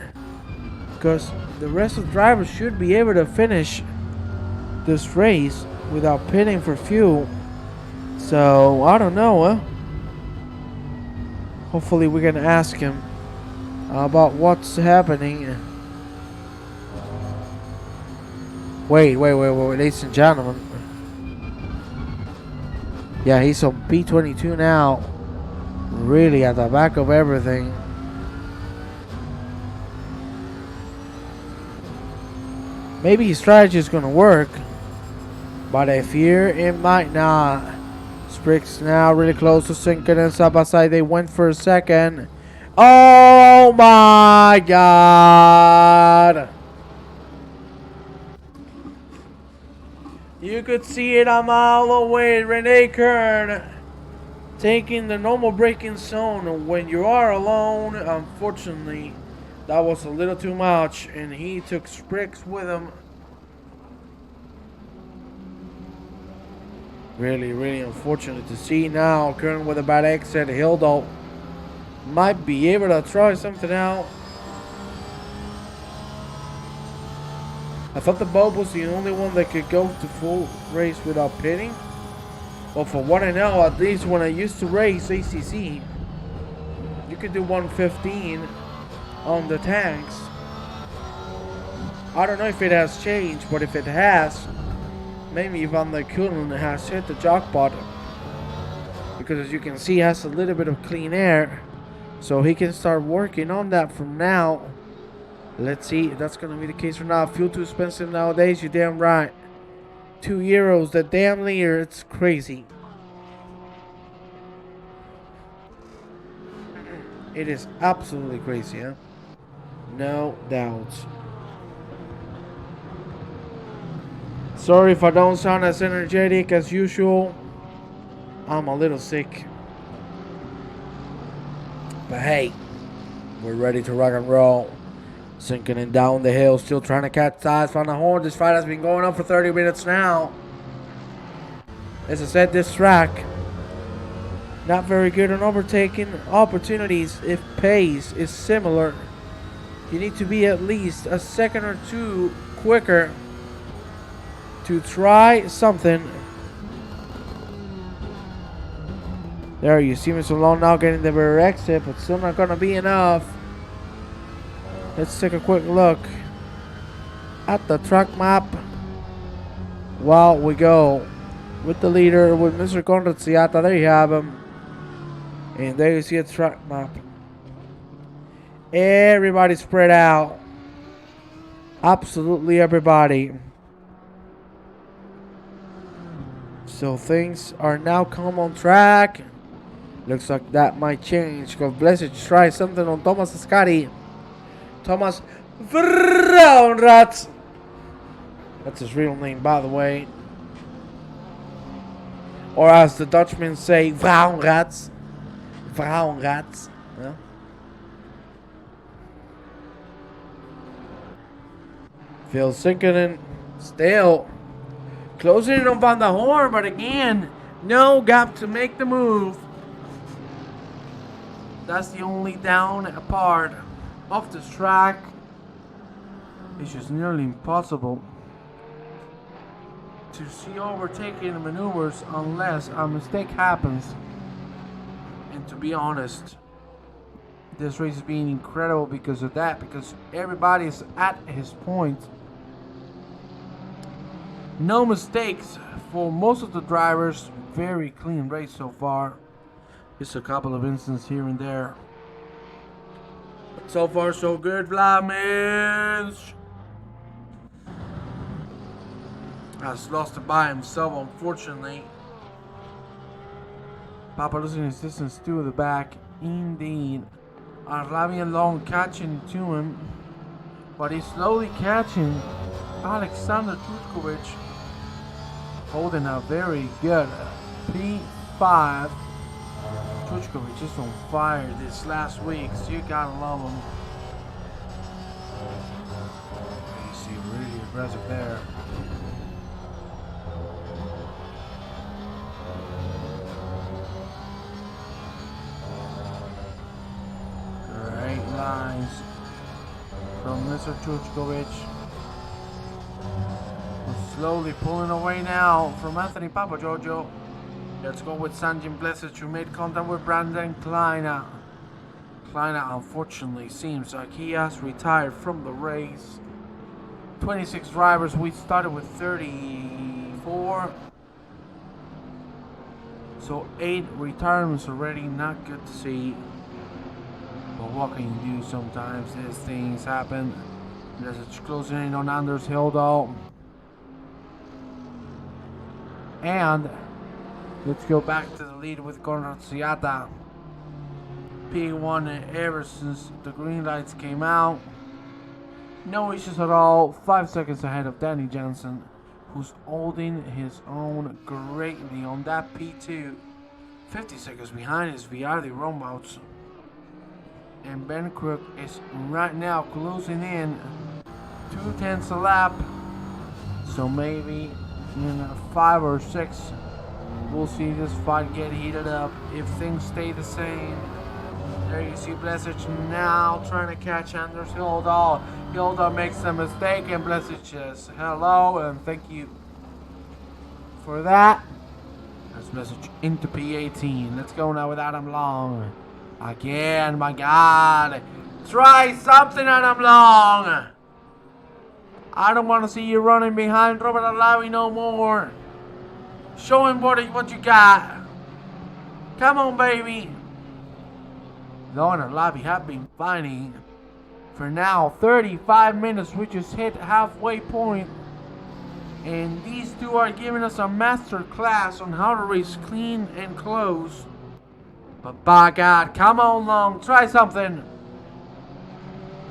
Because the rest of the drivers should be able to finish this race without pitting for fuel. So, I don't know. Hopefully we can ask him about what's happening. Wait, ladies and gentlemen. Yeah, he's on P22 now. Really at the back of everything. Maybe his strategy is going to work, but I fear it might not. Sprix now really close to Sinkinen side by side. They went for a second. Oh my God! You could see it a mile away. Rene Kern taking the normal braking zone when you are alone. Unfortunately, that was a little too much, and he took Sprix with him. Really unfortunate to see now. Kern with a bad exit. Hildo might be able to try something out. I thought the Bob was the only one that could go to full race without pitting. Well, for what I know, at least when I used to race ACC, you could do 115 on the tanks. I don't know if it has changed, but if it has, maybe Van der Kulen has hit the jackpot. Because as you can see, he has a little bit of clean air. So he can start working on that from now. Let's see if that's going to be the case or not. Fuel too expensive nowadays, you're damn right. €2, the damn leader, it's crazy. It is absolutely crazy, huh? No doubt. Sorry if I don't sound as energetic as usual. I'm a little sick. But hey, we're ready to rock and roll. Sinking in down the hill, still trying to catch size from the horn. This fight has been going on for 30 minutes now. As I said, this track, not very good on overtaking opportunities if pace is similar. You need to be at least a second or two quicker to try something. There, you see Mr. Long now getting the rear exit, but still not going to be enough. Let's take a quick look at the track map while we go with the leader, with Mr. Conrad Siata. There you have him. And there you see a track map. Everybody spread out. Absolutely everybody. So things are now calm on track. Looks like that might change, because Blessage tries something on Thomas Ascari. Thomas Braunratz. That's his real name, by the way. Or as the Dutchmen say, Braunratz. Braunratz. Yeah. Phil Sinkinen still closing in on Van der Horn, but again, no gap to make the move. That's the only down part of this track. It's just nearly impossible to see overtaking maneuvers unless a mistake happens. And to be honest, this race is being incredible because of that, because everybody is at his point. No mistakes for most of the drivers. Very clean race so far. Just a couple of instances here and there. But so far so good, Vlaminch. Has lost it by himself, unfortunately. Papa losing his distance to the back. Indeed. Arlavian Long catching to him. But he's slowly catching Alexander Trutkovic. Holding a very good P5. Trutkovic is on fire this last week, so you gotta love him. You see, really aggressive there. Great lines from Mr. Trutkovic. Slowly pulling away now from Anthony Papagiorgio. Let's go with Sanjin Blessage, who made contact with Brandon Kleiner. Kleiner, unfortunately, seems like he has retired from the race. 26 drivers. We started with 34. So 8 retirements already. Not good to see. But what can you do sometimes? These things happen. Blessage closing in on Anders Hildal. And let's go back to the lead with Conrad Siata. P1 ever since the green lights came out. No issues at all. 5 seconds ahead of Danny Jansen, who's holding his own greatly on that P2. 50 seconds behind is Viardi Rombouts. And Ben Crook is right now closing in 2/10 a lap. So maybe in 5 or 6 we'll see this fight get heated up if things stay the same. There you see Blessage now trying to catch Anders Hildal. Hildal makes a mistake and Blessage says hello and thank you for that. There's Blessage into P18. Let's go now with Adam Long. Again, my God. Try something, Adam Long. I don't want to see you running behind Robert Alawi no more. Show him what you got. Come on, baby. Long and Alawi have been fighting for now 35 minutes. We just hit halfway point. And these two are giving us a master class on how to race clean and close. But by God, come on Long, try something.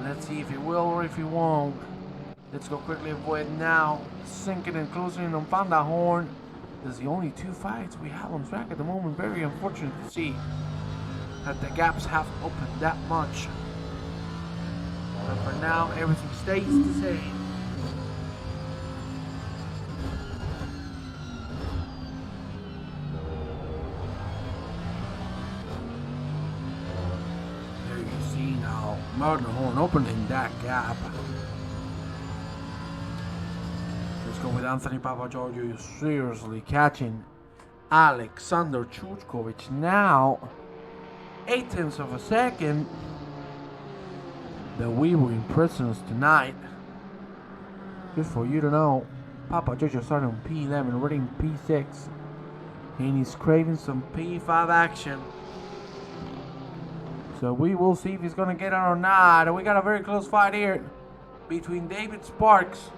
Let's see if he will or if he won't. Let's go quickly avoid now. Sinking and closing in on Van der Horn. There's the only 2 fights we have on track at the moment. Very unfortunate to see that the gaps have opened that much. But for now, everything stays the same. There you see now, Van der Horn opening that gap. Let's go with Anthony Papagiorgio seriously catching Alexander Chuchkovic now. 0.8 of a second. That we were in prisons tonight. Just for you to know, Papagiorgio started on P11, running P6. And he's craving some P5 action. So we will see if he's going to get it or not. We got a very close fight here between David Sparks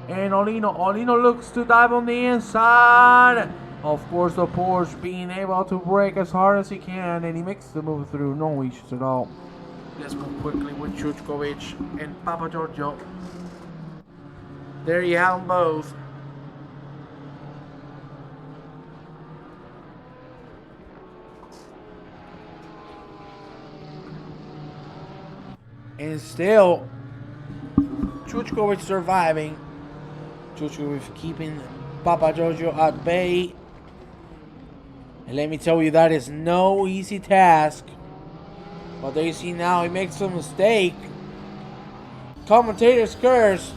and Olino. Olino looks to dive on the inside. Of course, the Porsche being able to break as hard as he can, and he makes the move through. No issues at all. Let's go quickly with Chuchkovic and Papagiorgio. There you have them both. And still, Chuchkovic surviving. Chuchkovic keeping Papagiorgio at bay. And let me tell you, that is no easy task. But there you see now, he makes a mistake. Commentator's curse.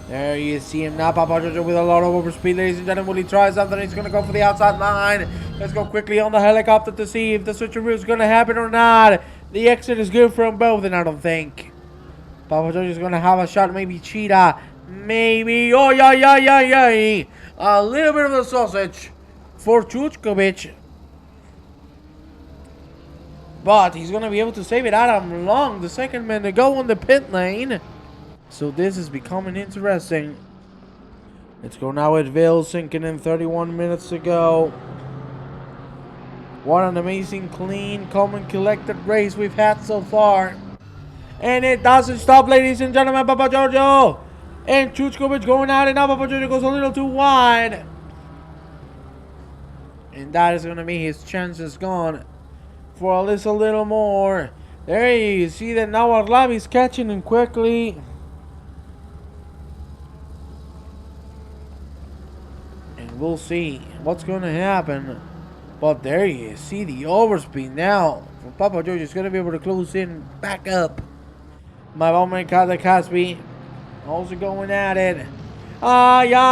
There you see him now, Papagiorgio with a lot of overspeed. Ladies and gentlemen, will he try something? He's going to go for the outside line. Let's go quickly on the helicopter to see if the switcheroo is going to happen or not. The exit is good from both, and I don't think Papagiorgio is going to have a shot. Maybe Cheetah. Maybe. Oh, yeah. A little bit of the sausage for Chuchkovic. But he's going to be able to save it. Adam Long, the second man to go on the pit lane. So this is becoming interesting. Let's go now with Ville sinking in 31 minutes to go. What an amazing, clean, calm and collected race we've had so far. And it doesn't stop, ladies and gentlemen. Papagiorgio and Chuchkovic going out, and now Papagiorgio goes a little too wide. And that is going to be his chances gone for at least a little more. There you see that now Kyalami's catching him quickly. And we'll see what's going to happen. But there you see the overspeed now from Papagiorgio. Is going to be able to close in back up. My bomber the Caspi also going at it. Yeah,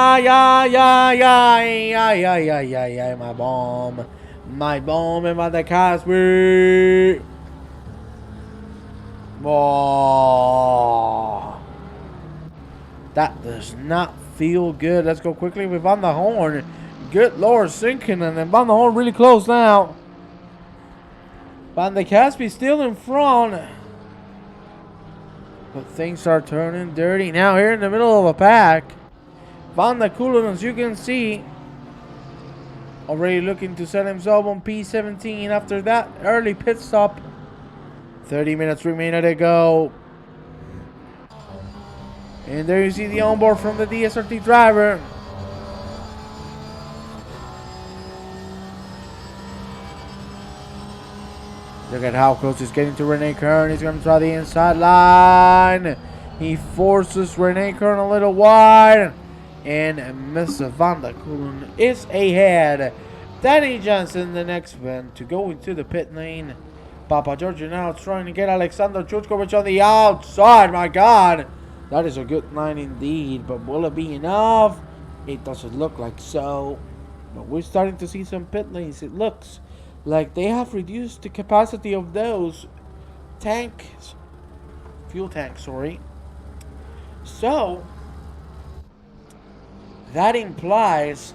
my bomb. My bomb and my the Caspi. Oh, that does not feel good. Let's go quickly with Van der Horn. Good Lord, sinking, and then Van der Horn really close now. Van der Caspi still in front. But things are turning dirty now here in the middle of a pack. Van der Kulen, as you can see, already looking to set himself on P17 after that early pit stop. 30 minutes remaining to go. And there you see the onboard from the DSRT driver. Look at how close he's getting to Rene Kern. He's going to try the inside line. He forces Rene Kern a little wide. And Mr. Van der Kulen is ahead. Danny Jansen, the next one to go into the pit lane. Papagiorgio now trying to get Alexander Chuchkovic on the outside. My God. That is a good line indeed. But will it be enough? It doesn't look like so. But we're starting to see some pit lanes. It looks like they have reduced the capacity of those tanks. Fuel tanks, sorry. So that implies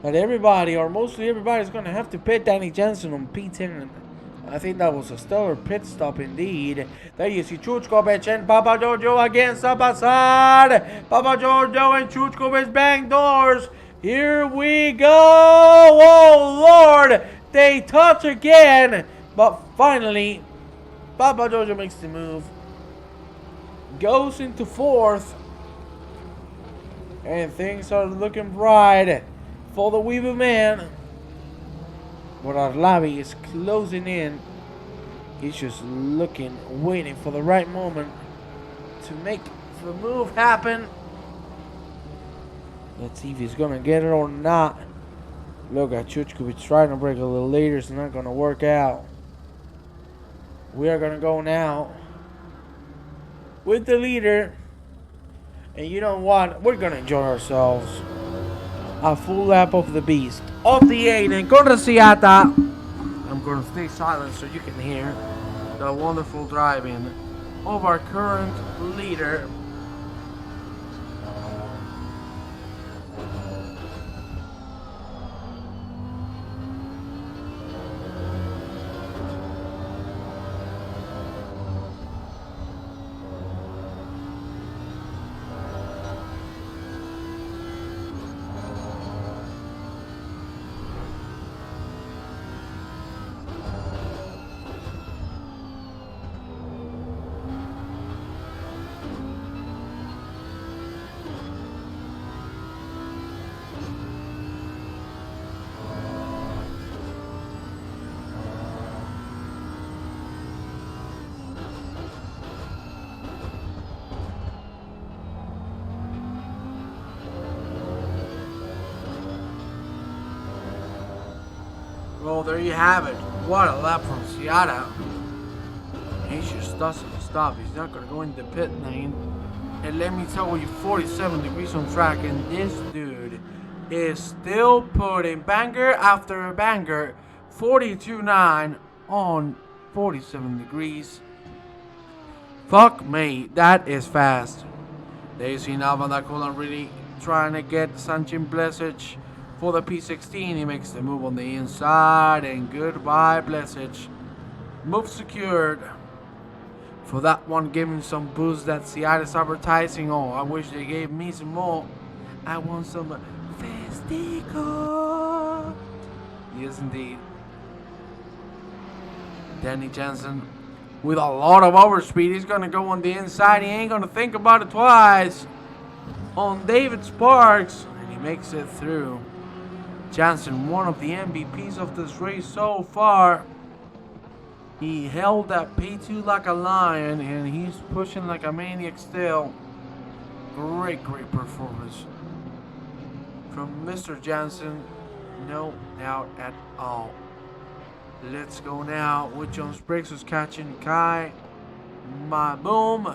that everybody, or mostly everybody, is going to have to pit Danny Jansen on P10. I think that was a stellar pit stop indeed. There you see Chuchkovic and Papagiorgio again side by side. Papagiorgio and Chuchkovic bang doors. Here we go. Oh, Lord. They touch again. But finally, Papa Jojo makes the move. Goes into fourth. And things are looking bright for the Weaver man. But Kyalami is closing in. He's just looking, waiting for the right moment to make the move happen. Let's see if he's gonna get it or not. Look at Chuchkovic trying to break a little later. It's not gonna work out. We are gonna go now with the leader. And you know what? We're gonna enjoy ourselves. A full lap of the beast. Of the 8 and Conrasiata. I'm gonna stay silent so you can hear the wonderful driving of our current leader. Well, there you have it. What a lap from Seattle. He just doesn't stop. He's not going to go into pit lane. And let me tell you, 47 degrees on track. And this dude is still putting banger after banger. 42.9 on 47 degrees. Fuck me. That is fast. There you see now Van der Kolen really trying to get Sanchin Blesic for the P16. He makes the move on the inside, and goodbye Blesic. Move secured. For that one, giving some boost that Seattle's advertising. Oh, I wish they gave me some more. I want some Festico. Yes, indeed. Danny Jensen with a lot of overspeed. He's going to go on the inside. He ain't going to think about it twice. On David Sparks, and he makes it through. Jansen, one of the MVPs of this race so far. He held that P2 like a lion, and he's pushing like a maniac still. Great performance from Mr. Jansen. No doubt at all. Let's go now with John Spriggs, who's catching Kai. My boom.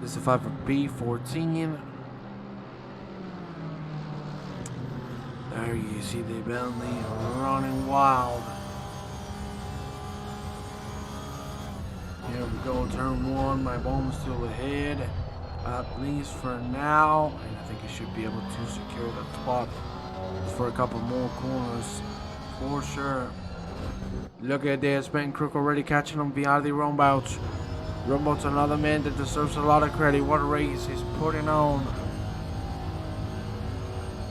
This is a 5 for P14. There you see the Bentley running wild. Here we go, turn 1. My bomb is still ahead, at least for now. And I think he should be able to secure that spot for a couple more corners for sure. Look at this, Ben Crook already catching him via the runbouts. Runbouts, another man that deserves a lot of credit. What a race he's putting on.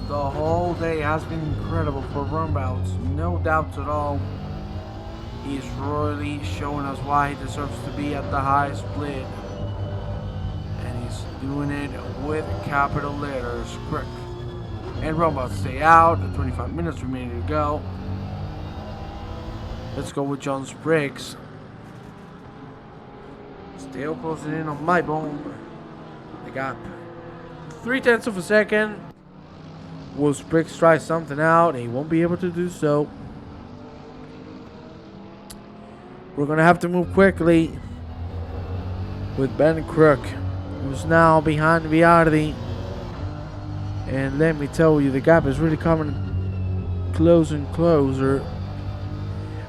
The whole day has been incredible for runbouts, no doubts at all. He's really showing us why he deserves to be at the high split. And he's doing it with capital letters, quick. And runbouts stay out, 25 minutes remaining to go. Let's go with John Spriggs. Still closing in on my bone. They got 0.3 of a second. Will Spriggs try something out? He won't be able to do so. We're going to have to move quickly with Ben Crook, who's now behind Viardi. And let me tell you, the gap is really coming closer and closer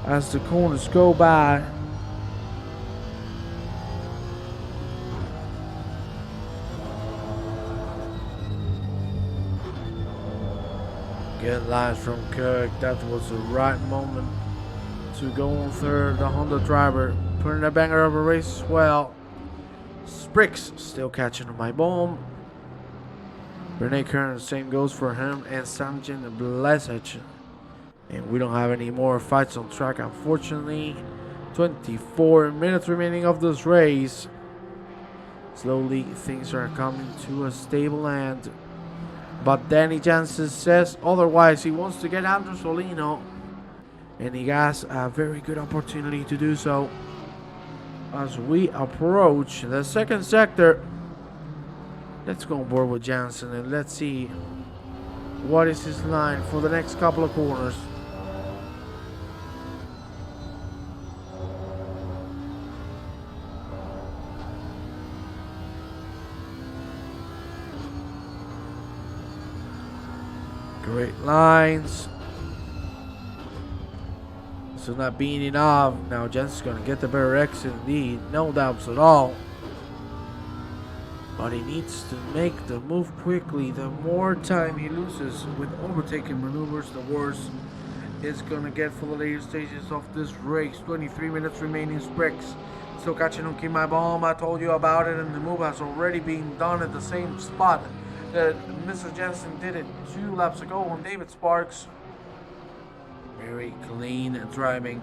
as the corners go by. Good lines from Kirk. That was the right moment to go on third. The Honda driver putting a banger of a race as well. Spriggs still catching on my bomb. Rene Kern, same goes for him and Samjin Blesic. And we don't have any more fights on track, unfortunately. 24 minutes remaining of this race. Slowly, things are coming to a stable end. But Danny Jansen says otherwise. He wants to get Andrew Solino. And he has a very good opportunity to do so. As we approach the second sector, let's go on board with Jansen and let's see what is his line for the next couple of corners. Great lines. So not being enough. Now Jensen's going to get the better exit indeed. No doubts at all. But he needs to make the move quickly. The more time he loses with overtaking maneuvers, the worse it's going to get for the later stages of this race. 23 minutes remaining. Spriggs still catching on Keep My Bomb. I told you about it, and the move has already been done at the same spot that Mr. Jensen did it 2 laps ago on David Sparks. Very clean driving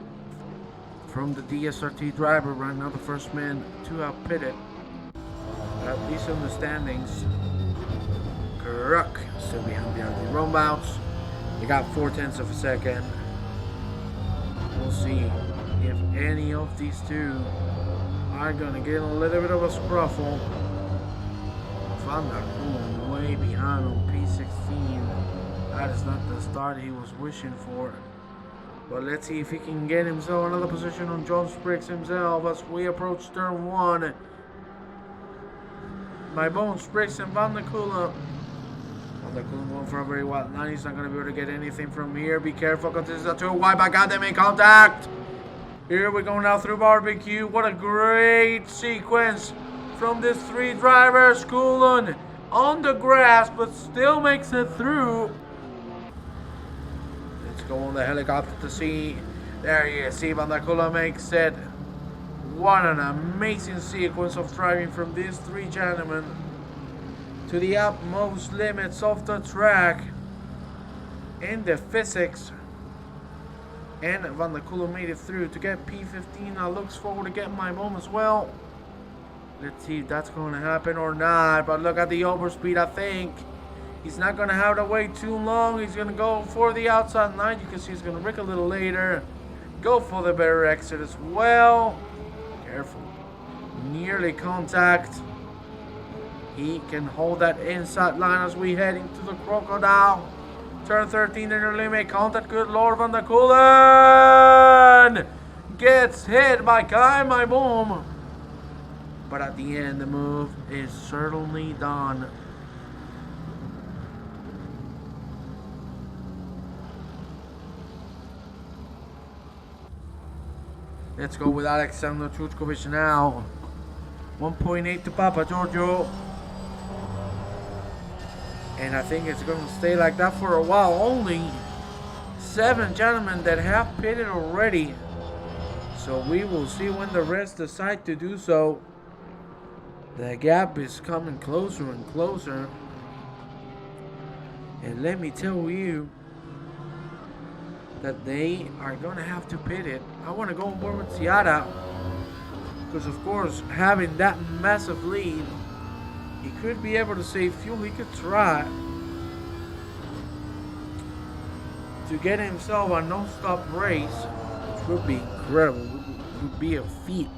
from the DSRT driver, right now the first man to have pitted. At least on the standings. Kruk still behind the roundabouts. He got 4/10 of a second. We'll see if any of these two are gonna get a little bit of a scruffle. Van der Poel way behind on P16. That is not the start he was wishing for. But let's see if he can get himself another position on John Spriggs himself as we approach turn 1. My Bone, Spriggs, and Van der Poel. Van der Poel going for a very wide line. He's not going to be able to get anything from here. Be careful because this is a 2 wide back out. They make contact. Here we go now through barbecue. What a great sequence from these 3 drivers. Kulun on the grass, but still makes it through. Let's go on the helicopter to see. There you see Van der Poel makes it. What an amazing sequence of driving from these 3 gentlemen to the utmost limits of the track in the physics. And Van der Poel made it through to get P15. Now looks forward to getting my bomb as well. Let's see if that's going to happen or not. But look at the overspeed. I think he's not going to have to wait too long. He's going to go for the outside line. You can see he's going to rick a little later. Go for the better exit as well. Careful. Nearly contact. He can hold that inside line as we head into the crocodile. Turn 13 in early make contact. Good Lord, Van der Poel gets hit by Kai My Boom. But at the end, the move is certainly done. Let's go with Alexander Truchkovic now. 1.8 to Papa Giorgio. And I think it's going to stay like that for a while. Only 7 gentlemen that have pitted already. So we will see when the rest decide to do so. The gap is coming closer and closer. And let me tell you that they are going to have to pit it. I want to go on board with Seata. Because of course, having that massive lead, he could be able to save fuel. He could try to get himself a no-stop race, which would be incredible. It would be a feat.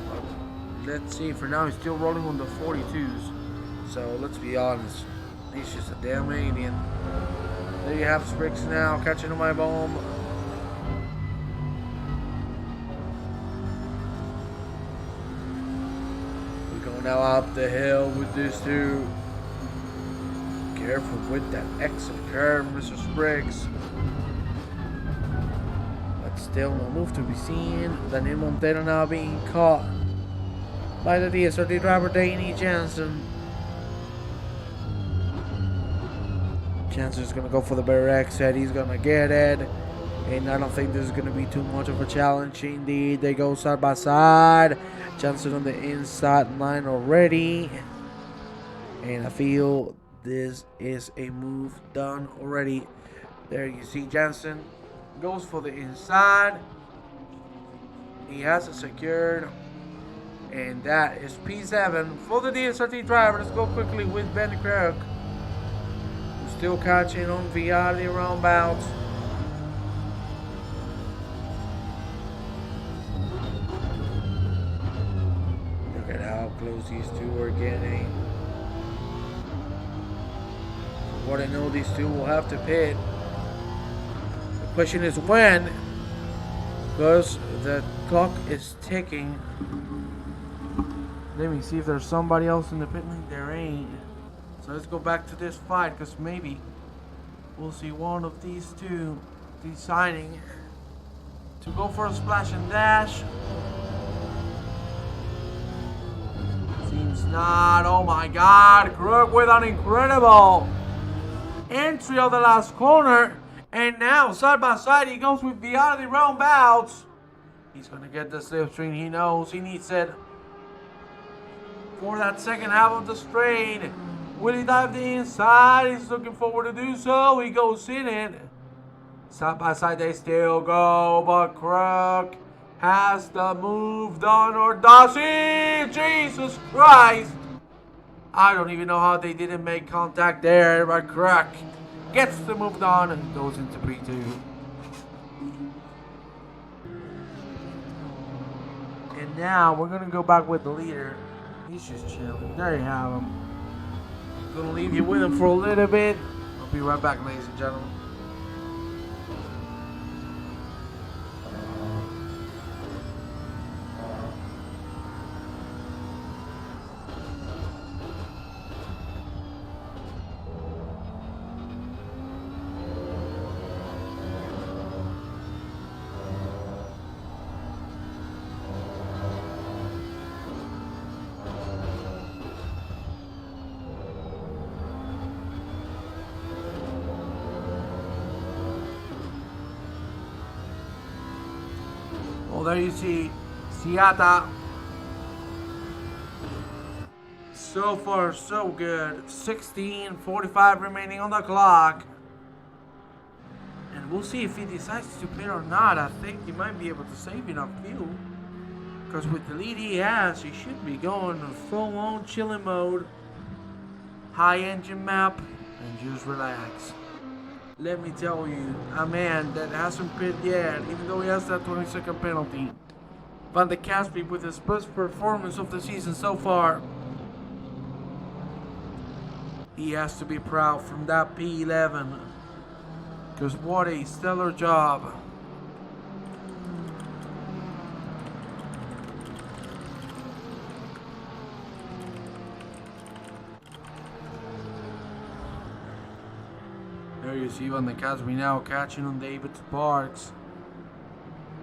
But let's see. For now, he's still rolling on the 42s. So let's be honest, he's just a damn alien. There you have Spriggs now catching on my bomb. Now up the hill with these 2. Careful with that exit curve, Mr. Spriggs. But still no move to be seen. Daniel Montero now being caught by the DSRT driver Danny Jansen. Jansen's gonna go for the better exit. He's gonna get it. And I don't think this is going to be too much of a challenge. Indeed, they go side by side. Johnson on the inside line already. And I feel this is a move done already. There you see Jensen goes for the inside. He has it secured. And that is P7 for the DSRT driver. Let's go quickly with Ben Kirk. Still catching on via the roundabout. Look at how close these two are getting. For what I know, these two will have to pit. The question is when, because the clock is ticking. Let me see if there's somebody else in the pit lane. There ain't. So let's go back to this fight, because maybe we'll see one of these two deciding to go for a splash and dash. Seems not. Oh my God. Crook with an incredible entry of the last corner. And now, side by side, he goes with beyond the roundabouts. He's going to get the slipstream. He knows he needs it for that second half of the straight. Will he dive the inside? He's looking forward to do so. He goes in it. Side by side they still go, but Crook has the move done, or does he? Jesus Christ. I don't even know how they didn't make contact there, but Crook gets the move done and goes into P2. And now we're going to go back with the leader. He's just chilling. There you have him. Gonna leave you with him for a little bit. I'll be right back, ladies and gentlemen. Well, there you see Seata. So far, so good. 16:45 remaining on the clock. And we'll see if he decides to pit or not. I think he might be able to save enough fuel. Because with the lead he has, he should be going full-on chilling mode. High engine map. And just relax. Let me tell you, a man that hasn't pit yet, even though he has that 20-second penalty, Van de Caspi with his best performance of the season so far. He has to be proud from that P11, because what a stellar job. There you see Van de Caspi now catching on David Sparks.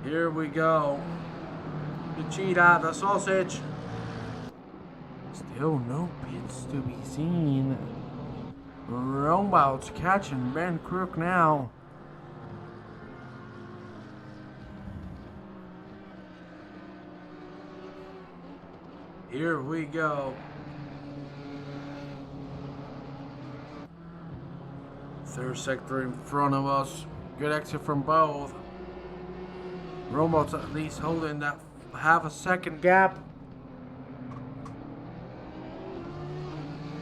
Here we go. The cheetah, the sausage. Still no pits to be seen. Roundabouts catching Ben Crook now. Here we go. Third sector in front of us. Good exit from both. Robots at least holding that half a second gap.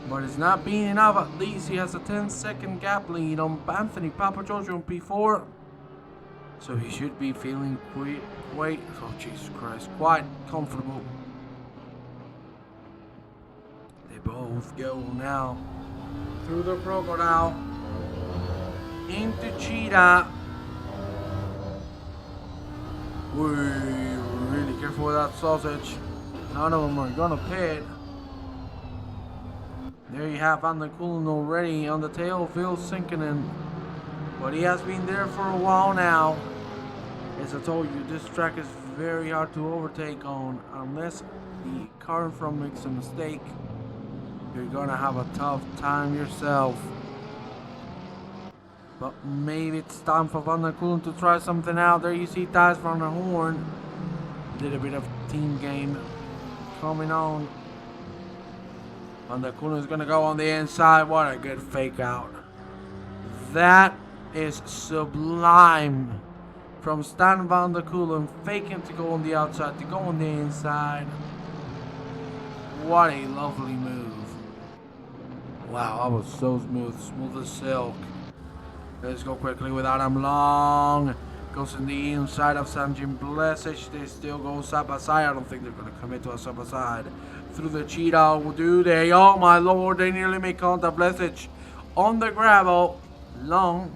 But it's not being enough. At least he has a 10-second gap lead on Anthony Papagiorgio on P4. So he should be feeling oh Jesus Christ, quite comfortable. They both go now through the crocodile into Cheetah. We're really careful with that sausage. None of them are gonna pit. There you have Van der Kulen already on the tail, Phil sinking in. But he has been there for a while now. As I told you, this track is very hard to overtake on. Unless the car in front makes a mistake, you're gonna have a tough time yourself. But maybe it's time for Van der Kulen to try something out. There you see Thijs van der Hoorn. Did a bit of team game coming on. Van der Kulen is going to go on the inside. What a good fake out. That is sublime. From Stan Van der Kulen, faking to go on the outside, to go on the inside. What a lovely move. Wow, that was so smooth. Smooth as silk. Let's go quickly with Adam Long. Goes in the inside of Sanjin Blesic. They still go side by side. I don't think they're going to commit to a side by side. Through the cheetah, do they? Oh my lord, they nearly make contact. Blesic on the gravel. Long,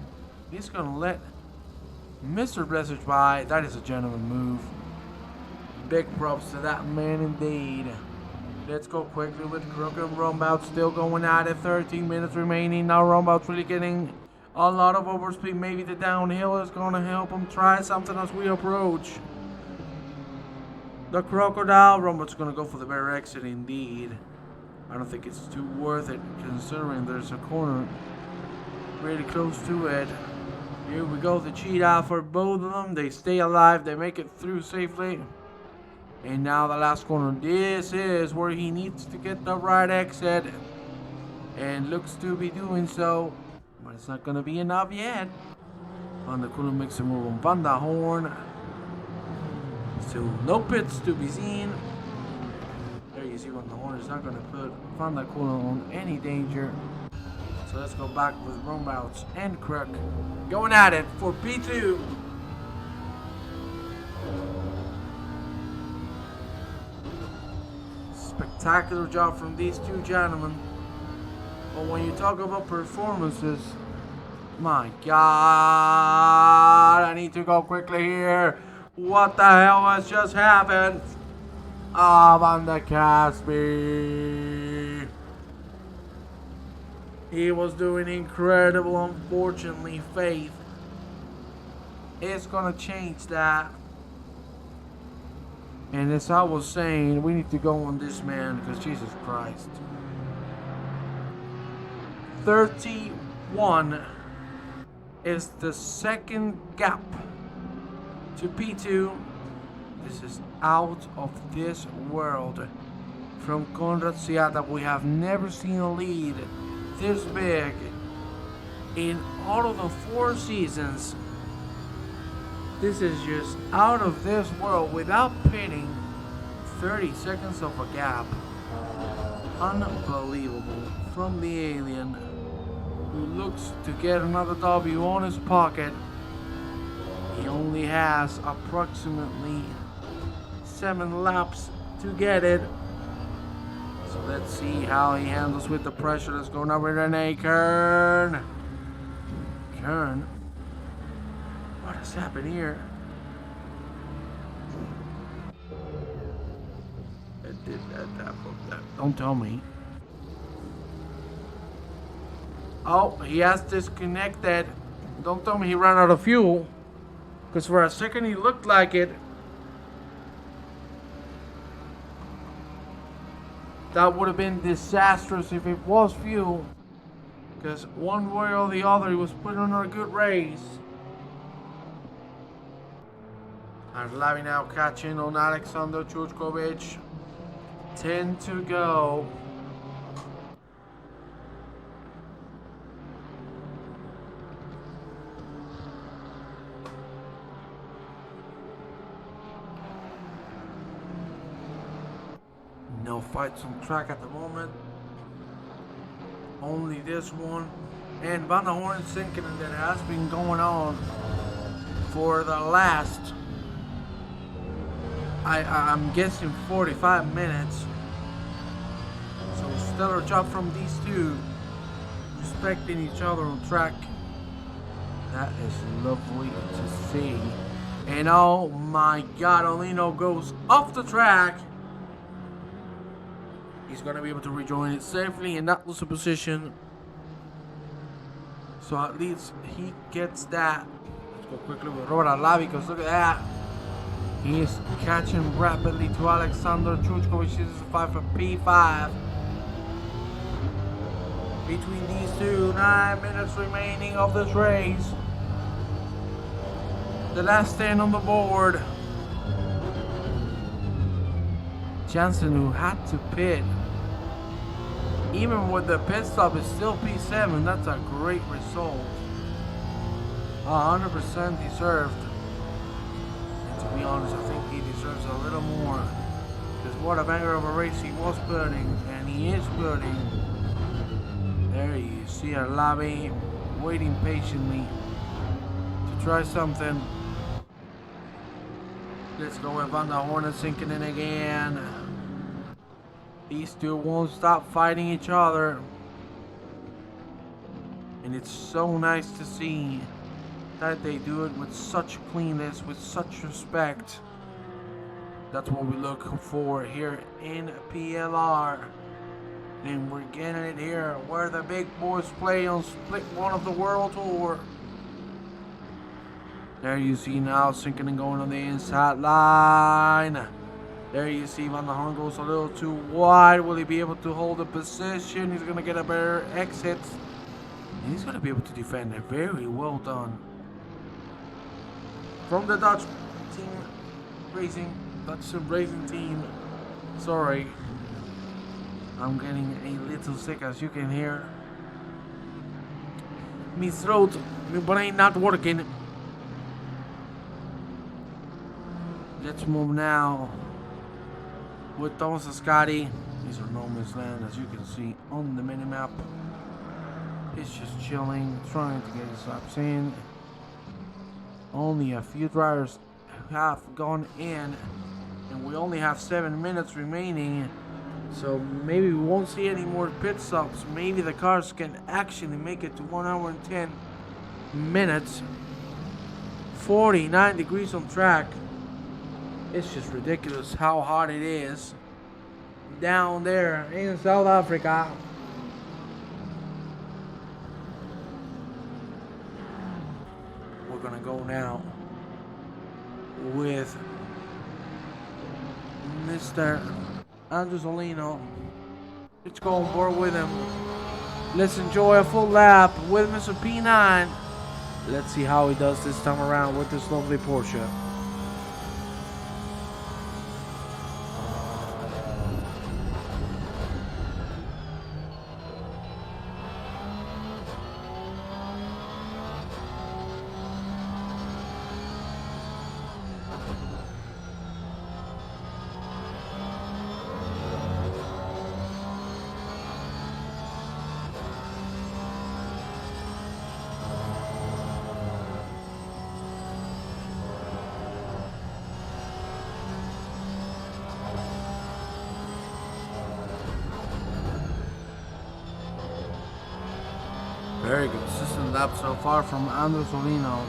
he's going to let Mr. Blesic by. That is a gentleman move. Big props to that man indeed. Let's go quickly with Crook and Rumbout still going at it. 13 minutes remaining. Now Rumbout's really getting a lot of overspeed. Maybe the downhill is going to help him try something as we approach the Crocodile. Rumbout's going to go for the bare exit indeed. I don't think it's too worth it considering there's a corner really close to it. Here we go. The cheetah for both of them. They stay alive. They make it through safely. And now the last corner. This is where he needs to get the right exit. And looks to be doing so. But it's not going to be enough yet. Van der Kulen makes a move on Van der Horn. Still no pits to be seen. There you see Van der Horn is not going to put Van der Kulen on any danger. So let's go back with Rumbouts and Crook going at it for P2. Spectacular job from these two gentlemen. But when you talk about performances, my God, I need to go quickly here. What the hell has just happened? Van der Caspi. He was doing incredible. Unfortunately, Faith is going to change that. And as I was saying, we need to go on this man because Jesus Christ. 31 is the second gap to P2. This is out of this world. From Konrad Siata, we have never seen a lead this big in all of the 4 seasons. This is just out of this world without pitting. 30 seconds of a gap. Unbelievable from the alien who looks to get another W on his pocket. He only has approximately 7 laps to get it. So let's see how he handles with the pressure that's going over Rene Kern. Kern. What has happened here? Don't tell me. Oh, he has disconnected. Don't tell me he ran out of fuel. Because for a second he looked like it. That would have been disastrous if it was fuel. Because one way or the other he was putting on a good race. And Lavi now catching on Alexander Chuchkovic. 10 to go. No fights on track at the moment. Only this one. And Van der Horn sinking, and that has been going on for the last, I'm guessing 45 minutes. So stellar job from these two, respecting each other on track. That is lovely to see. And oh my God, Olino goes off the track. He's going to be able to rejoin it safely and not lose a position. So at least he gets that. Let's go quickly with Robert Alavi, because look at that. He is catching rapidly to Alexander Chuchkovic. This is a fight for P5. Between these two, 9 minutes remaining of this race. The last 10 on the board. Jansen, who had to pit Even with the pit stop, it's still P7. That's a great result. 100% deserved. And to be honest, I think he deserves a little more. Because what a banger of a race he was putting, and he is putting. There you see Kyalami waiting patiently to try something. Let's go with Van der Horn sinking in again. These two won't stop fighting each other. And it's so nice to see that they do it with such cleanness, with such respect. That's what we look for here in PLR. And we're getting it here where the big boys play on split one of the World Tour. There you see now sinking and going on the inside line. There you see Van der Horn goes a little too wide. Will he be able to hold the position? He's going to get a better exit. And he's going to be able to defend it. Very well done. From the Dutch team racing, Dutch racing team. Sorry. I'm getting a little sick, as you can hear. My throat, my brain not working. Let's move now with Thomas and Scotty. These are no man's land, as you can see on the minimap. It's just chilling, trying to get his laps in. Only a few drivers have gone in, and we only have 7 minutes remaining. So maybe we won't see any more pit stops. Maybe the cars can actually make it to 1 hour and 10 minutes. 49 degrees on track. It's just ridiculous how hot it is down there in South Africa. We're gonna go now with Mr. Andrew Solino. Let's go on board with him. Let's enjoy a full lap with Mr. P9. Let's see how he does this time around with this lovely Porsche. Very consistent lap so far from Andrew Solino.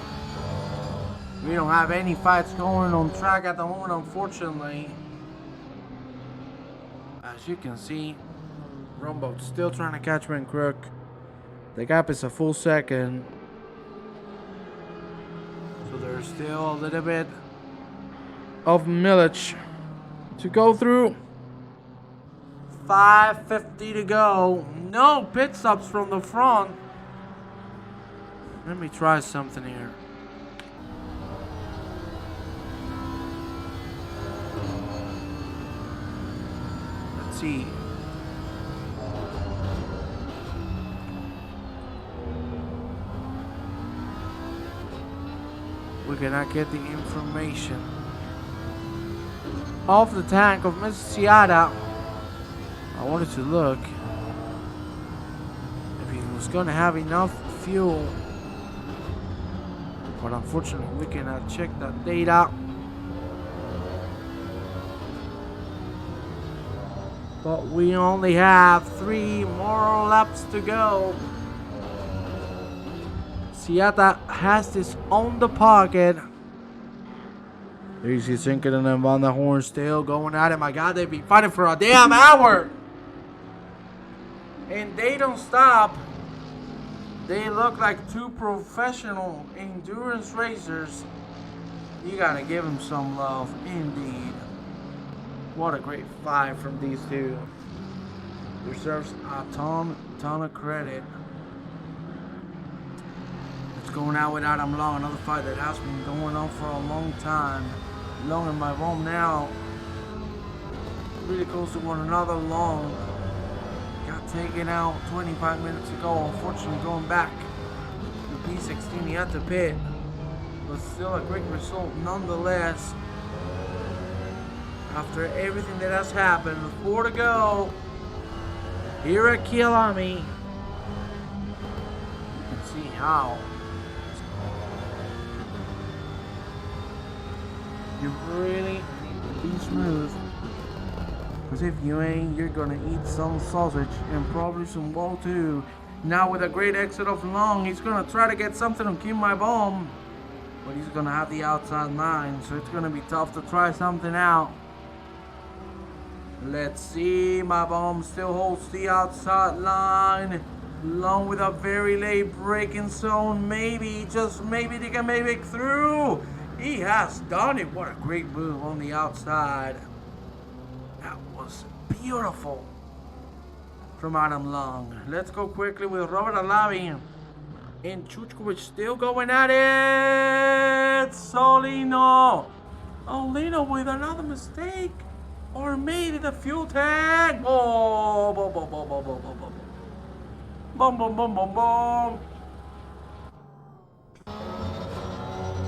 We don't have any fights going on track at the moment, unfortunately. As you can see, Rumboat's still trying to catch Ben Crook. The gap is a full second. So there's still a little bit of millage to go through. 5:50 to go. No pit stops from the front. Let me try something here. Let's see. We cannot get the information off the tank of Miss Seata. I wanted to look if he was going to have enough fuel. But unfortunately, we cannot check that data. But we only have 3 more laps to go. Seata has this on the pocket. There you see Sinkin and Van der Horn still going at it. My God, they've been fighting for a damn hour. And they don't stop. They look like 2 professional endurance racers. You gotta give them some love, indeed. What a great fight from these two. Deserves a ton of credit. It's going out with Adam Long, another fight that has been going on for a long time. Long and my home now. Really close to one another. Long got taken out 25 minutes ago. Unfortunately, going back to P16, he had to pit. But still a great result nonetheless. After everything that has happened, 4 to go here at Kyalami. You can see how you really need to be smooth. Because if you ain't, you're gonna eat some sausage and probably some ball too. Now with a great exit of long, he's gonna try to get something on Keep My Bomb. But he's gonna have the outside line, so it's gonna be tough to try something out. Let's see, My Bomb still holds the outside line. Long with a very late braking zone. Maybe, just maybe they can make it through. He has done it. What a great move on the outside. That was beautiful from Adam Long. Let's go quickly with Robert Alavi. And Chuchkovich still going at it. Solino. Olino with another mistake. Or maybe the fuel tank. Oh, boom, boom, boom, boom, boom, boom, boom. Boom, boom, boom, boom, boom.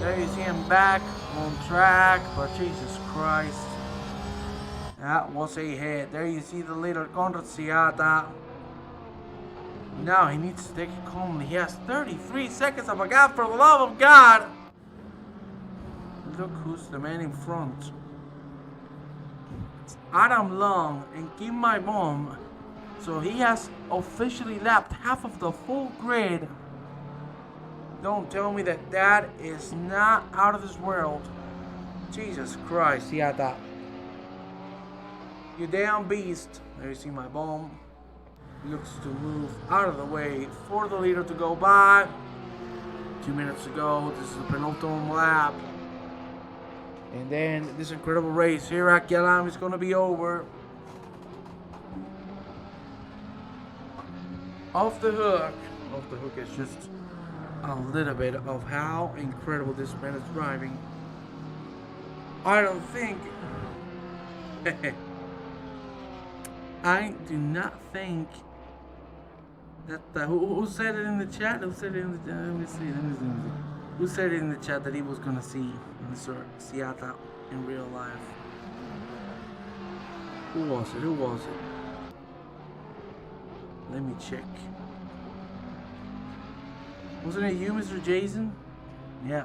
There you see him back on track. But Jesus Christ. That was a hit. There you see the leader, Conrad Siata. Now he needs to take it calmly. He has 33 seconds of a gap, for the love of God. Look who's the man in front. It's Adam Long and Keep My Bomb. So he has officially lapped half of the full grid. Don't tell me that that is not out of this world. Jesus Christ, Siata. You damn beast. There you see My Bomb. Looks to move out of the way for the leader to go by. 2 minutes to go. This is the penultimate lap. And then this incredible race here at Kyalami is going to be over. Off the hook. Off the hook is just a little bit of how incredible this man is driving. I don't think... I do not think that who said it in the chat? Who said it in the chat? Let me see. Who said it in the chat that he was gonna see Mr. Siata in real life? Who was it? Who was it? Let me check. Wasn't it you, Mr. Jason? Yeah.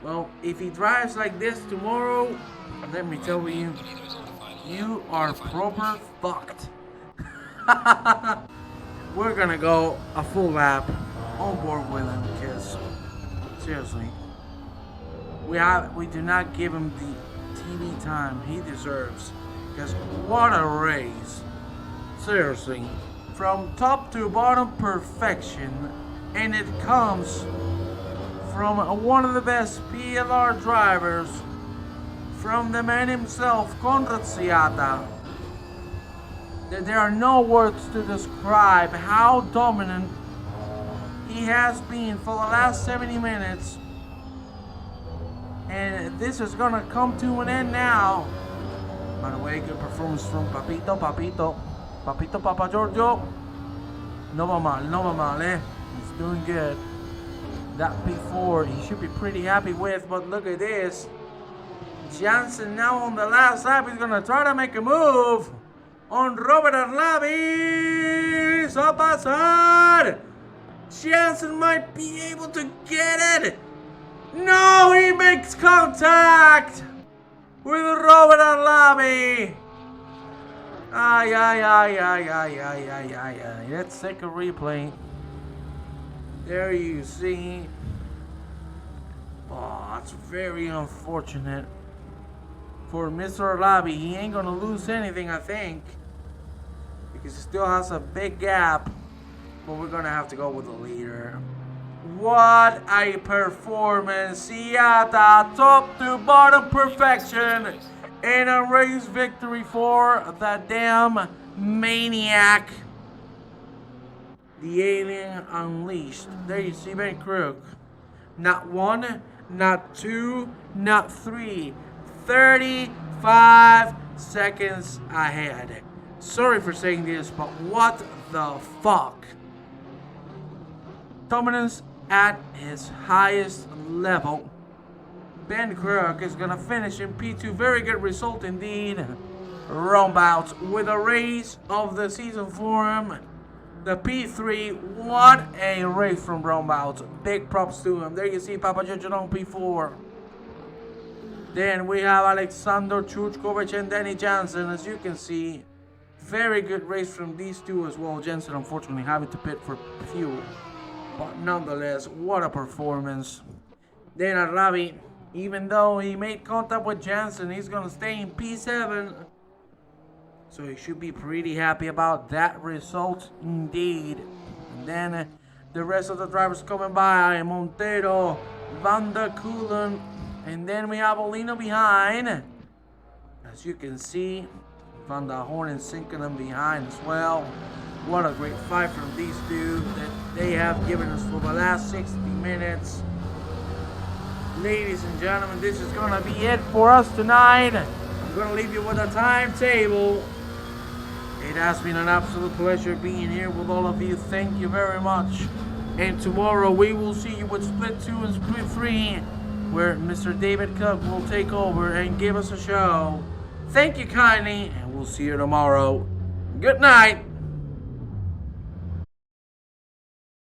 Well, if he drives like this tomorrow, let me tell you, you are proper fucked. We're gonna go a full lap on board with him because seriously, we do not give him the TV time he deserves. Because what a race! Seriously, from top to bottom perfection, and it comes from one of the best PLR drivers, from the man himself, Conrad Siata. There are no words to describe how dominant he has been for the last 70 minutes. And this is gonna come to an end now. By the way, good performance from Papito, Papa Giorgio. No va mal, eh? He's doing good. That P4 he should be pretty happy with, but look at this. Jansen now on the last lap, he's gonna try to make a move on Robert Arlabi. A pasar. Jansen might be able to get it. No, he makes contact with Robert Arlabi. Ay. Let's take a replay. There you see. Oh, that's very unfortunate for Mr. Arlabi. He ain't gonna lose anything, I think, because he still has a big gap. But we're gonna have to go with the leader. What a performance! Siata, top to bottom perfection, and a race victory for the damn maniac, the alien unleashed. There you see Ben Crook. Not one, not two, not three. 35 seconds ahead. Sorry for saying this, but what the fuck? Dominance at his highest level. Ben Krug is gonna finish in P2. Very good result indeed. Roundabout with a race of the season for him. The P3, what a race from Roundabout. Big props to him. There you see Papa Jojo on P4. Then we have Alexander Chuchkovic and Danny Jansen, as you can see. Very good race from these two as well. Jansen unfortunately having to pit for fuel. But nonetheless, what a performance. Then Arabi, even though he made contact with Jansen, he's going to stay in P7. So he should be pretty happy about that result indeed. And then the rest of the drivers coming by. Montero, Van der Kulen. And then we have Olino behind. As you can see, Van der Horn and Sinkenham behind as well. What a great fight from these two that they have given us for the last 60 minutes. Ladies and gentlemen, this is going to be it for us tonight. I'm going to leave you with a timetable. It has been an absolute pleasure being here with all of you. Thank you very much. And tomorrow we will see you with Split 2 and Split 3, where Mr. David Cook will take over and give us a show. Thank you kindly, and we'll see you tomorrow. Good night.